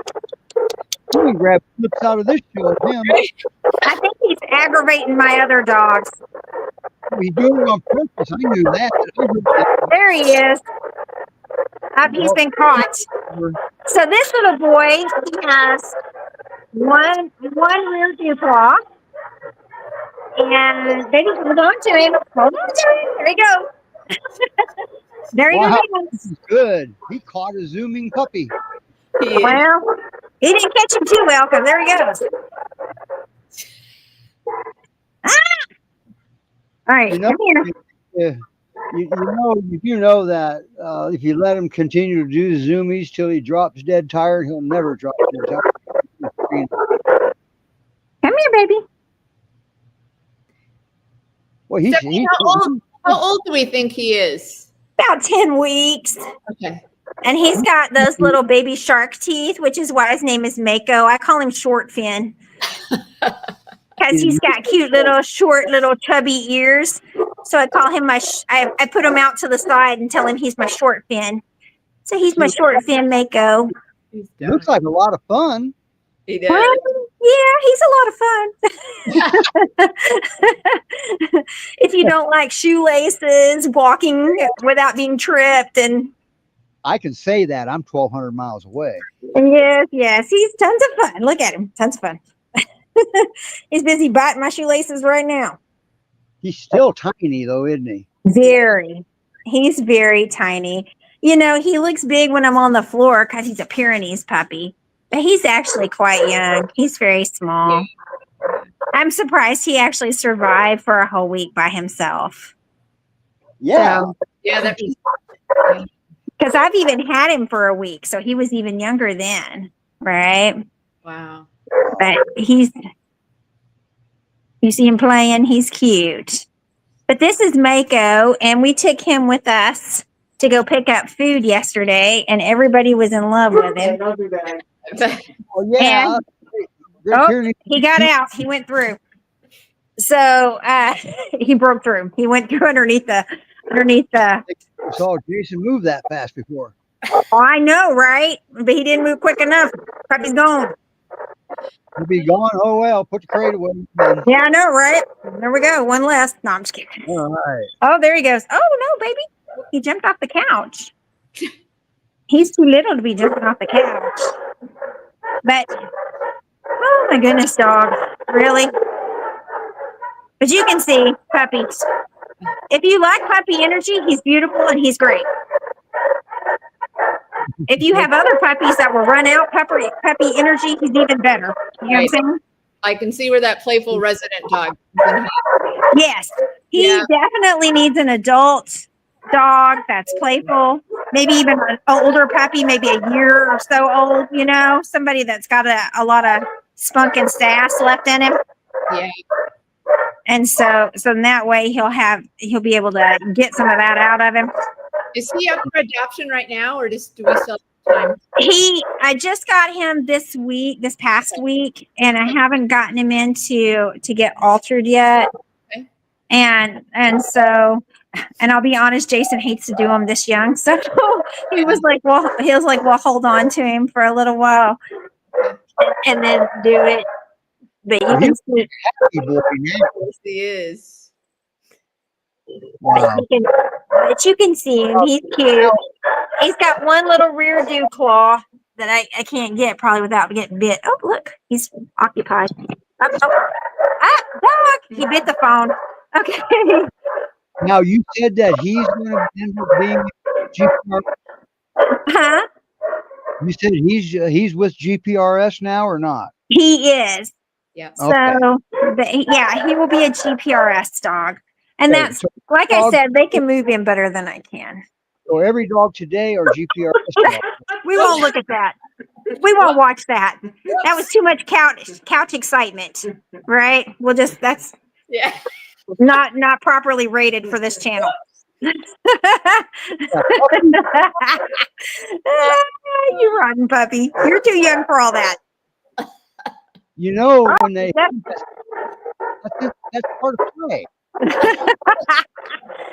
[SPEAKER 1] You can grab clips out of this show of him.
[SPEAKER 3] I think he's aggravating my other dogs.
[SPEAKER 1] He's doing it on purpose. I knew that. I heard that.
[SPEAKER 3] There he is. He's been caught. So this little boy, he has one rear dew claw. And baby, hold on to him. Hold on to him. There he goes. There he
[SPEAKER 1] Wow.
[SPEAKER 3] goes.
[SPEAKER 1] This is good. He caught a zooming puppy.
[SPEAKER 3] Well, he didn't catch him too well because there he goes. Ah! All right,
[SPEAKER 1] You know,
[SPEAKER 3] come here.
[SPEAKER 1] you know that if you let him continue to do zoomies till he drops dead tired, he'll never drop dead tired.
[SPEAKER 3] Come here, baby.
[SPEAKER 1] Well, he's
[SPEAKER 2] How old do we think he is?
[SPEAKER 3] About 10 weeks.
[SPEAKER 2] Okay.
[SPEAKER 3] And he's got those little baby shark teeth, which is why his name is Mako. I call him Short Fin. Because he's got cute little, short, little chubby ears. So I call him I put him out to the side and tell him he's my Short Fin. So he's my Short Fin Mako.
[SPEAKER 1] looks like a lot of fun.
[SPEAKER 2] He does.
[SPEAKER 3] Well, yeah, he's a lot of fun. If you don't like shoelaces, walking without being tripped, and
[SPEAKER 1] I can say that. I'm 1,200 miles away.
[SPEAKER 3] yes, he's tons of fun. Look at him, tons of fun. He's busy biting my shoelaces right now.
[SPEAKER 1] He's still tiny, though, isn't he?
[SPEAKER 3] Very. He's very tiny. You know, he looks big when I'm on the floor because he's a Pyrenees puppy. But he's actually quite young. He's very small. I'm surprised he actually survived for a whole week by himself.
[SPEAKER 1] Yeah.
[SPEAKER 3] So,
[SPEAKER 2] Yeah,
[SPEAKER 3] because I've even had him for a week, so he was even younger then, right?
[SPEAKER 2] wow.
[SPEAKER 3] But you see him playing, he's cute. But this is Mako, and we took him with us to go pick up food yesterday, and everybody was in love with him.
[SPEAKER 1] Oh, yeah.
[SPEAKER 3] He got out. He went through. So he broke through. He went through underneath the.
[SPEAKER 1] I saw Jason move that fast before.
[SPEAKER 3] Oh, I know, right? But he didn't move quick enough. Puppy's gone.
[SPEAKER 1] He'll be gone. Oh, well, put the crate away.
[SPEAKER 3] Yeah, I know, right? There we go. One less. No, I'm just kidding.
[SPEAKER 1] All right.
[SPEAKER 3] Oh, there he goes. Oh, no, baby. He jumped off the couch. He's too little to be jumping off the couch. But, oh my goodness, dog. Really? But you can see puppies. If you like puppy energy, he's beautiful and he's great. If you have other puppies that will run out puppy energy, he's even better. You know what I'm saying?
[SPEAKER 2] I can see where that playful resident dog.
[SPEAKER 3] Yes. He definitely needs an adult dog that's playful. Maybe even an older puppy, maybe a year or so old, you know, somebody that's got a lot of spunk and sass left in him.
[SPEAKER 2] Yeah.
[SPEAKER 3] And so in that way he'll be able to get some of that out of him.
[SPEAKER 2] Is he up for adoption right now, or do we still have time?
[SPEAKER 3] I just got him this past week, and I haven't gotten him in to get altered yet.
[SPEAKER 2] Okay.
[SPEAKER 3] And so, and I'll be honest, Jason hates to do him this young. So he was like, well, hold on to him for a little while and then do it. But you can see,
[SPEAKER 2] Yes, he is.
[SPEAKER 1] Wow.
[SPEAKER 3] but you can see him. He's cute. He's got one little rear dew claw that I can't get probably without getting bit. Oh, look, he's occupied. Dog! He bit the phone. Okay.
[SPEAKER 1] Now, you said that he's going to end up being GPRS.
[SPEAKER 3] Huh?
[SPEAKER 1] You said he's with GPRS now or not?
[SPEAKER 3] He is.
[SPEAKER 2] Yeah.
[SPEAKER 3] So, he will be a GPRS dog. And
[SPEAKER 1] Okay,
[SPEAKER 3] that's,
[SPEAKER 1] so
[SPEAKER 3] like I said, they can move in better than I can.
[SPEAKER 1] So every dog today are GPRS dogs.
[SPEAKER 3] We won't look at that. We won't watch that. That was too much couch excitement, right? That's
[SPEAKER 2] Yeah.
[SPEAKER 3] not properly rated for this channel. You rotten puppy. You're too young for all that.
[SPEAKER 1] You know, when they
[SPEAKER 3] That-
[SPEAKER 1] that's part of play. Except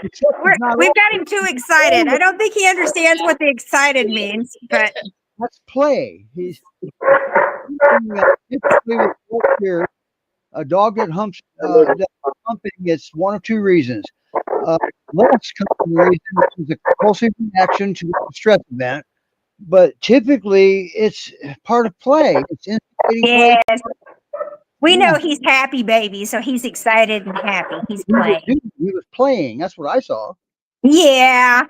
[SPEAKER 1] it's not
[SPEAKER 3] We've
[SPEAKER 1] all
[SPEAKER 3] got him too excited. I don't think he understands what the excited means, but
[SPEAKER 1] that's play. He's typically with both here, a dog that humps that humping, it's one of two reasons. Less common reason is a compulsive reaction to a stress event, but typically it's part of play. It's instigating play.
[SPEAKER 3] yes, we
[SPEAKER 1] Yeah,
[SPEAKER 3] know he's happy, baby. So he's excited and happy. He's
[SPEAKER 1] he was,
[SPEAKER 3] playing.
[SPEAKER 1] he was playing. That's what I saw.
[SPEAKER 3] Yeah,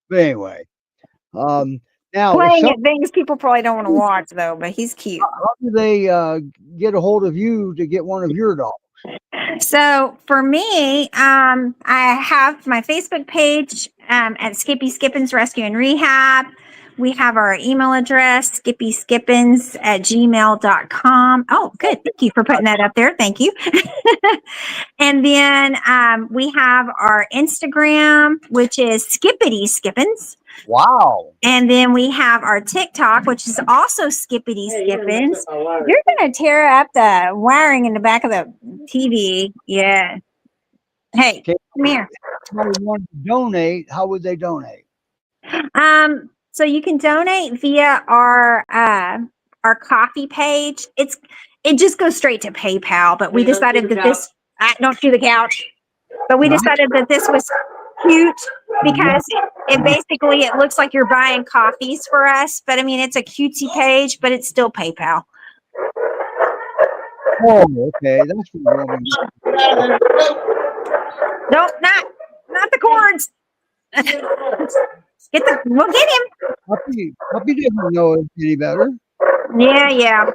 [SPEAKER 1] But anyway, now if
[SPEAKER 3] playing
[SPEAKER 1] some
[SPEAKER 3] at things people probably don't want to watch though. But he's cute.
[SPEAKER 1] how do they get a hold of you to get one of your dogs?
[SPEAKER 3] So for me, I have my Facebook page at Skippy Skippens Rescue and Rehab. We have our email address, skippyskippens@gmail.com. Oh, good. Thank you for putting that up there. Thank you. And then we have our Instagram, which is Skippity Skippens.
[SPEAKER 1] Wow.
[SPEAKER 3] And then we have our TikTok, which is also Skippity Skippens. You're going to tear up the wiring in the back of the TV. Yeah. Hey,
[SPEAKER 1] Okay.
[SPEAKER 3] come here.
[SPEAKER 1] If somebody wanted to donate, how would they donate?
[SPEAKER 3] So you can donate via our coffee page. It just goes straight to PayPal, but we decided that this don't do the couch. But we decided that this was cute because it basically it looks like you're buying coffees for us. But I mean, it's a cutesy page, but it's still PayPal.
[SPEAKER 1] Oh, okay. That's what we're
[SPEAKER 3] Nope, not the cords. We'll get him.
[SPEAKER 1] Puppy didn't know it any better.
[SPEAKER 3] Yeah.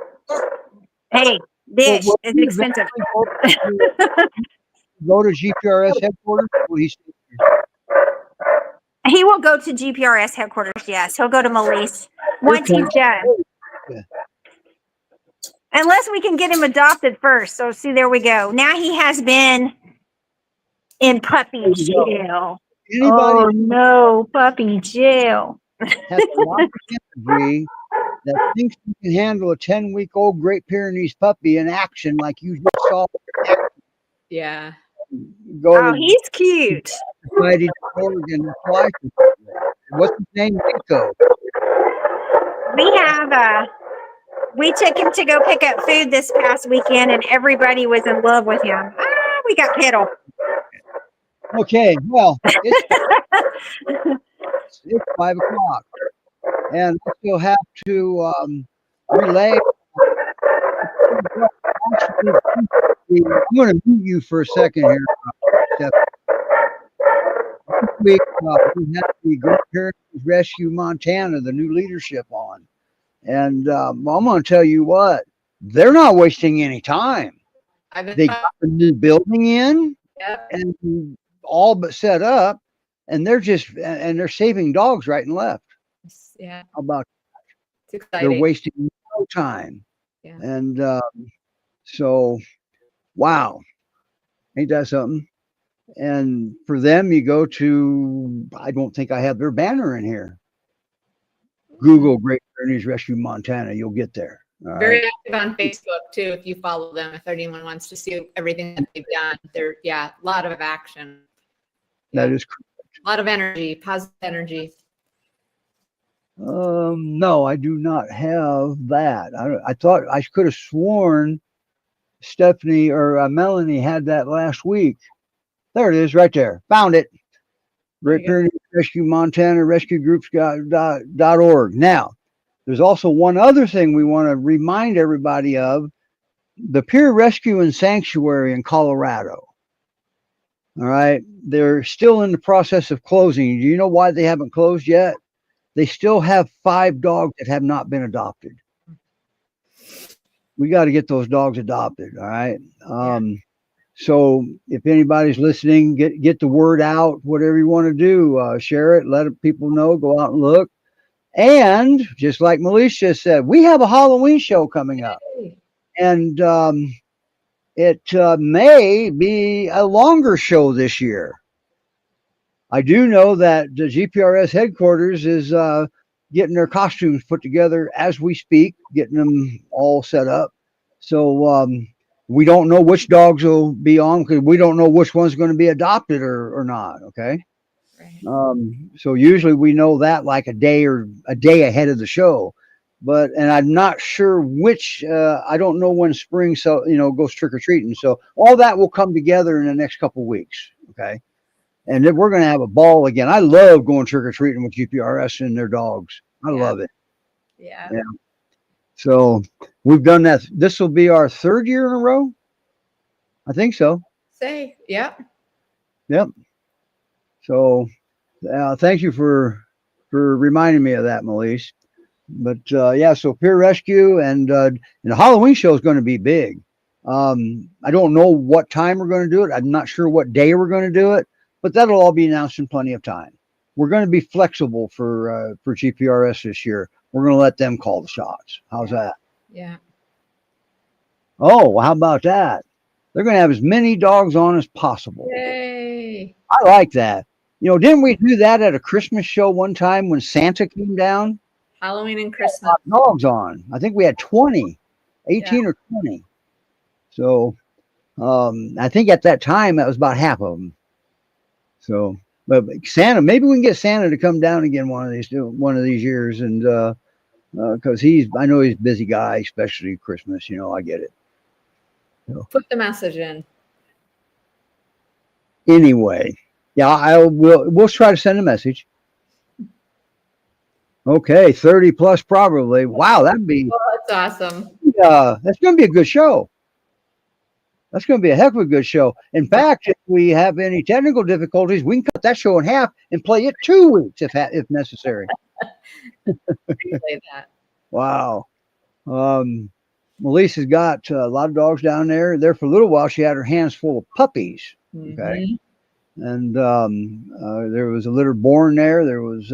[SPEAKER 3] Hey, dish
[SPEAKER 1] Will
[SPEAKER 3] is
[SPEAKER 1] he
[SPEAKER 3] expensive.
[SPEAKER 1] go to GPRS headquarters? Will he stay here?
[SPEAKER 3] He will go to GPRS headquarters. Yes, he'll go to Melise once he's done.
[SPEAKER 1] Yeah.
[SPEAKER 3] Unless we can get him adopted first. So see, there we go. Now he has been in puppy jail.
[SPEAKER 1] Anybody
[SPEAKER 3] Oh no, puppy jail.
[SPEAKER 1] has a lot of energy that thinks you can handle a 10-week-old Great Pyrenees puppy in action like you just saw.
[SPEAKER 2] Yeah.
[SPEAKER 1] Go
[SPEAKER 3] Oh,
[SPEAKER 1] to
[SPEAKER 3] he's cute.
[SPEAKER 1] society.org and apply for it. What's his name? Nico.
[SPEAKER 3] We took him to go pick up food this past weekend, and everybody was in love with him. We got Piddle.
[SPEAKER 1] Okay, well, it's 5 o'clock, and I still have to relay. I'm going to mute you for a second here, Steph. This week, we had the Great Pyrenees Rescue Montana, the new leadership on. And I'm going to tell you what, they're not wasting any time. They got the new building in and all but set up, and they're saving dogs right and left.
[SPEAKER 2] Yeah.
[SPEAKER 1] How about
[SPEAKER 2] it's exciting.
[SPEAKER 1] They're wasting no time.
[SPEAKER 2] Yeah.
[SPEAKER 1] And so, wow, ain't that something? And for them, you go to, I don't think I have their banner in here. Google Great Pyrenees Rescue Montana. You'll get there. All
[SPEAKER 2] Very
[SPEAKER 1] right.
[SPEAKER 2] active on Facebook too. If you follow them, if anyone wants to see everything that they've done, they're a lot of action.
[SPEAKER 1] That is correct.
[SPEAKER 2] A lot of energy, positive energy.
[SPEAKER 1] No, I do not have that. I thought I could have sworn Stephanie or Melanie had that last week. There it is, right there. Found it. Great Pyrenees Rescue Montana Rescue Groups.org. Now, there's also one other thing we want to remind everybody of: the Peer Rescue and Sanctuary in Colorado. All right, they're still in the process of closing. Do you know why they haven't closed yet? They still have 5 dogs that have not been adopted. We got to get those dogs adopted. All right. So if anybody's listening, get the word out, whatever you want to do, share it, let people know, go out and look. And just like Melissa said, we have a Halloween show coming up. And it may be a longer show this year. I do know that the GPRS headquarters is getting their costumes put together as we speak, getting them all set up. So we don't know which dogs will be on because we don't know which one's going to be adopted or not. Okay.
[SPEAKER 2] Right.
[SPEAKER 1] So usually we know that like a day ahead of the show, and I'm not sure which. I don't know when spring goes trick or treating. So all that will come together in the next couple weeks. Okay, and then we're going to have a ball again. I love going trick or treating with GPRS and their dogs. I
[SPEAKER 2] Yeah.
[SPEAKER 1] love it.
[SPEAKER 2] Yeah.
[SPEAKER 1] Yeah. So we've done that. This will be our third year in a row. I think so.
[SPEAKER 2] Say, yeah.
[SPEAKER 1] Yep. So thank you for reminding me of that, Melise. But yeah, so peer rescue and the Halloween show is going to be big. I don't know what time we're going to do it. I'm not sure what day we're going to do it, but that'll all be announced in plenty of time. We're going to be flexible for GPRS this year. We're going to let them call the shots. How's that?
[SPEAKER 2] Yeah.
[SPEAKER 1] Oh, well, how about that? They're going to have as many dogs on as possible.
[SPEAKER 2] Yay.
[SPEAKER 1] I like that. Didn't we do that at a Christmas show one time when Santa came down?
[SPEAKER 2] Halloween and Christmas.
[SPEAKER 1] Dogs on. I think we had 20, 18 or 20. So I think at that time that was about half of them. So, but Santa, maybe we can get Santa to come down again one of these years, and because I know he's a busy guy, especially Christmas. I get it. So,
[SPEAKER 2] Put the message in.
[SPEAKER 1] anyway, yeah, we'll try to send a message. Okay, 30 plus probably. Wow, that'd be
[SPEAKER 2] Well, that's awesome.
[SPEAKER 1] that's going to be a good show. That's going to be a heck of a good show. In fact, if we have any technical difficulties, we can cut that show in half and play it 2 weeks if necessary.
[SPEAKER 2] Play that.
[SPEAKER 1] Wow. Melissa's got a lot of dogs down there. There for a little while, she had her hands full of puppies. Okay. And there was a litter born there. There was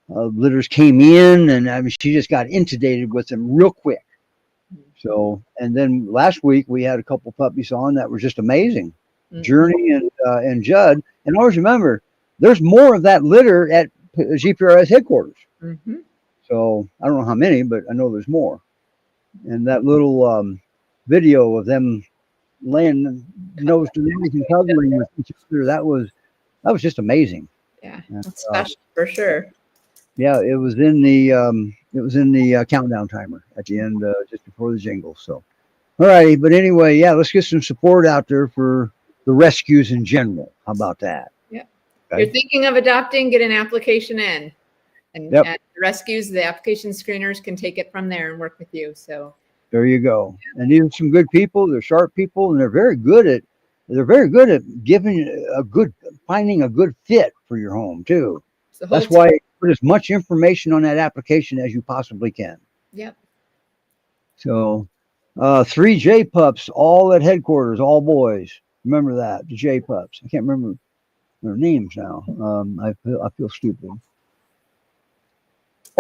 [SPEAKER 1] litters came in, and I mean, she just got inundated with them real quick. So, and then last week we had a couple puppies on that were just amazing. Journey and Judd. And always remember, there's more of that litter at GPRS headquarters. So I don't know how many, but I know there's more. And that little video of them laying nose to nose and cuddling with each other, that was just amazing.
[SPEAKER 2] Yeah, that's special for sure.
[SPEAKER 1] Yeah, it was in the countdown timer at the end, just before the jingle. So, all righty. But anyway, yeah, let's get some support out there for the rescues in general. How about that?
[SPEAKER 2] Yeah.
[SPEAKER 1] Okay.
[SPEAKER 2] You're thinking of adopting, get an application in. And at rescues, the application screeners can take it from there and work with you. So
[SPEAKER 1] there you go. And these are some good people. They're sharp people, and they're very good at finding a good fit for your home too. That's why put as much information on that application as you possibly can.
[SPEAKER 2] Yep. So
[SPEAKER 1] 3 J pups, all at headquarters, all boys. Remember that, the J pups. I can't remember their names now. I feel stupid.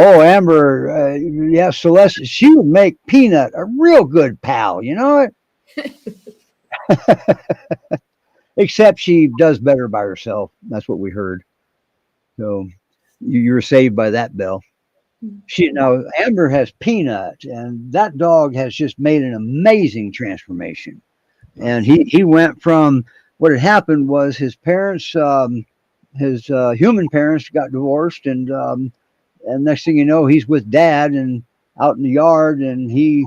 [SPEAKER 1] Oh, Amber, yeah, Celeste, she would make Peanut a real good pal, you know it? Except she does better by herself. That's what we heard. So you were saved by that, Belle. Now Amber has Peanut, and that dog has just made an amazing transformation. And he went from what had happened was his parents, his human parents, got divorced, and next thing you know, he's with Dad and out in the yard, and he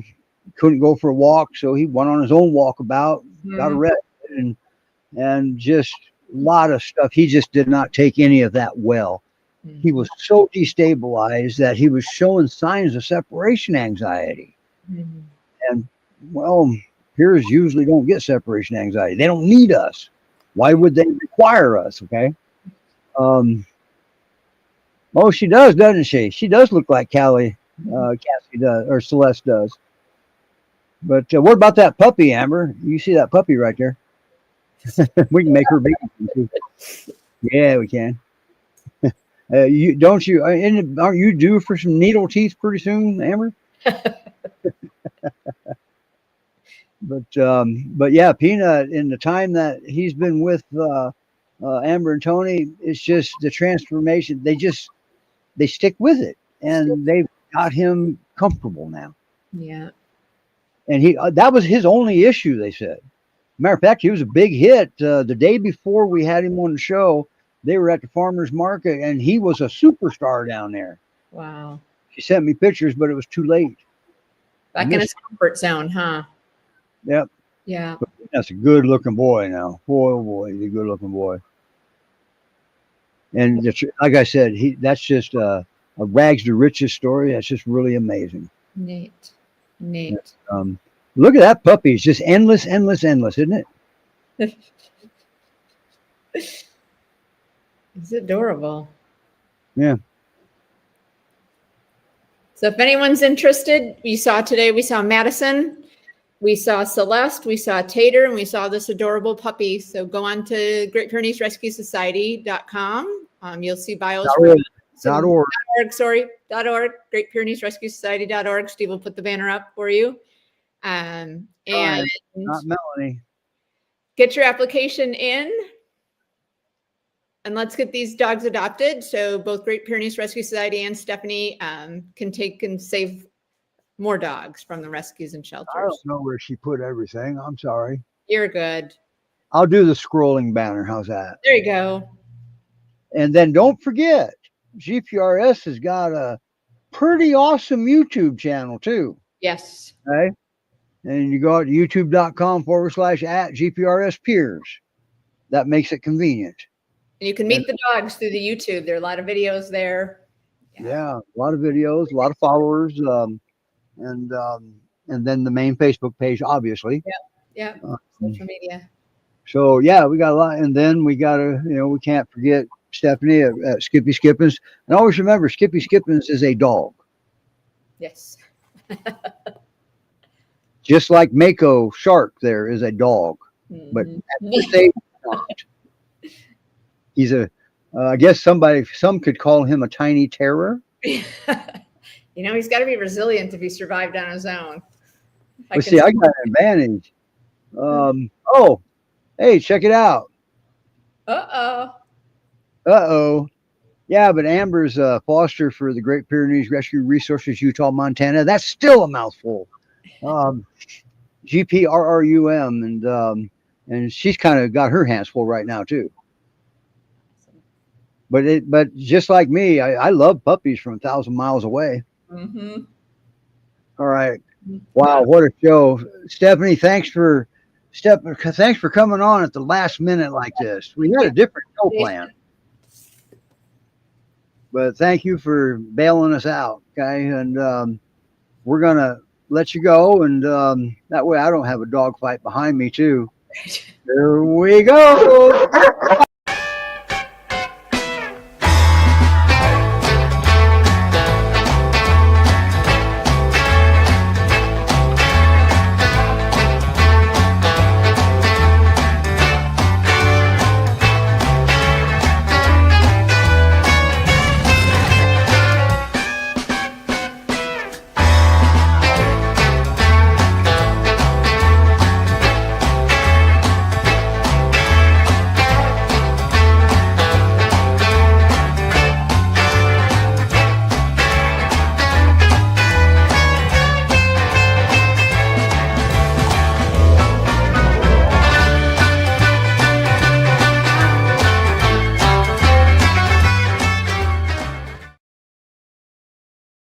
[SPEAKER 1] couldn't go for a walk, so he went on his own walkabout, got arrested, and just a lot of stuff. He just did not take any of that well. He was so destabilized that he was showing signs of separation anxiety. And, well, peers usually don't get separation anxiety. They don't need us. Why would they require us, okay? Oh, she does, doesn't she? She does look like Cassie does, or Celeste does. But what about that puppy, Amber? You see that puppy right there? We can make her big. Yeah, we can. Aren't you due for some needle teeth pretty soon, Amber? But yeah, Peanut, in the time that he's been with Amber and Tony, it's just the transformation. They stick with it, and they've got him comfortable now.
[SPEAKER 2] Yeah.
[SPEAKER 1] And he that was his only issue. They said. Matter of fact, he was a big hit the day before we had him on the show. They were at the farmers market, and he was a superstar down there.
[SPEAKER 2] Wow.
[SPEAKER 1] She sent me pictures, but it was too late.
[SPEAKER 2] Back in his comfort zone, huh?
[SPEAKER 1] Yep.
[SPEAKER 2] Yeah.
[SPEAKER 1] But that's a good-looking boy now. Boy, oh boy, he's a good-looking boy. And like I said, that's just a rags to riches story. That's just really amazing.
[SPEAKER 2] Neat.
[SPEAKER 1] Look at that puppy. It's just endless, endless, endless, isn't it?
[SPEAKER 2] It's adorable.
[SPEAKER 1] Yeah.
[SPEAKER 2] So if anyone's interested, we saw Madison, we saw Celeste, we saw Tater, and we saw this adorable puppy. So go on to Great Pyrenees Rescue Society.com. You'll see bios.
[SPEAKER 1] .org.
[SPEAKER 2] .org. Great Pyrenees Rescue Society.org. Steve will put the banner up for you. And
[SPEAKER 1] not Melanie.
[SPEAKER 2] Get your application in. And let's get these dogs adopted. So both Great Pyrenees Rescue Society and Stephanie can take and save more dogs from the rescues and shelters.
[SPEAKER 1] I don't know where she put everything. I'm sorry.
[SPEAKER 2] You're good.
[SPEAKER 1] I'll do the scrolling banner. How's that?
[SPEAKER 2] There you go.
[SPEAKER 1] And then don't forget, GPRS has got a pretty awesome YouTube channel too.
[SPEAKER 2] Yes.
[SPEAKER 1] Okay. And you go to youtube.com/@GPRS Peers. That makes it convenient.
[SPEAKER 2] And you can meet the dogs through the YouTube. There are a lot of videos there.
[SPEAKER 1] Yeah, a lot of videos, a lot of followers, and then the main Facebook page, obviously.
[SPEAKER 2] Yeah. Social media.
[SPEAKER 1] So yeah, we got a lot, and then we got to, we can't forget Stephanie at Skippy Skippens, and always remember, Skippy Skippens is a dog.
[SPEAKER 2] Yes.
[SPEAKER 1] Just like Mako Shark, there is a dog, but at this stage, not. He's I guess some could call him a tiny terror.
[SPEAKER 2] He's got to be resilient if he survived on his own.
[SPEAKER 1] I got an advantage. Oh, hey, check it out. Uh-oh. Yeah, but Amber's foster for the Great Pyrenees Rescue Resources, Utah, Montana. That's still a mouthful. GPRRUM, and she's kind of got her hands full right now too. But just like me, I love puppies from 1,000 miles away.
[SPEAKER 2] Mm-hmm.
[SPEAKER 1] All right. Wow, what a show, Stephanie! Thanks for coming on at the last minute like this. We had a different show plan, but thank you for bailing us out. Okay, and we're gonna let you go, and that way I don't have a dog fight behind me too. Here we go.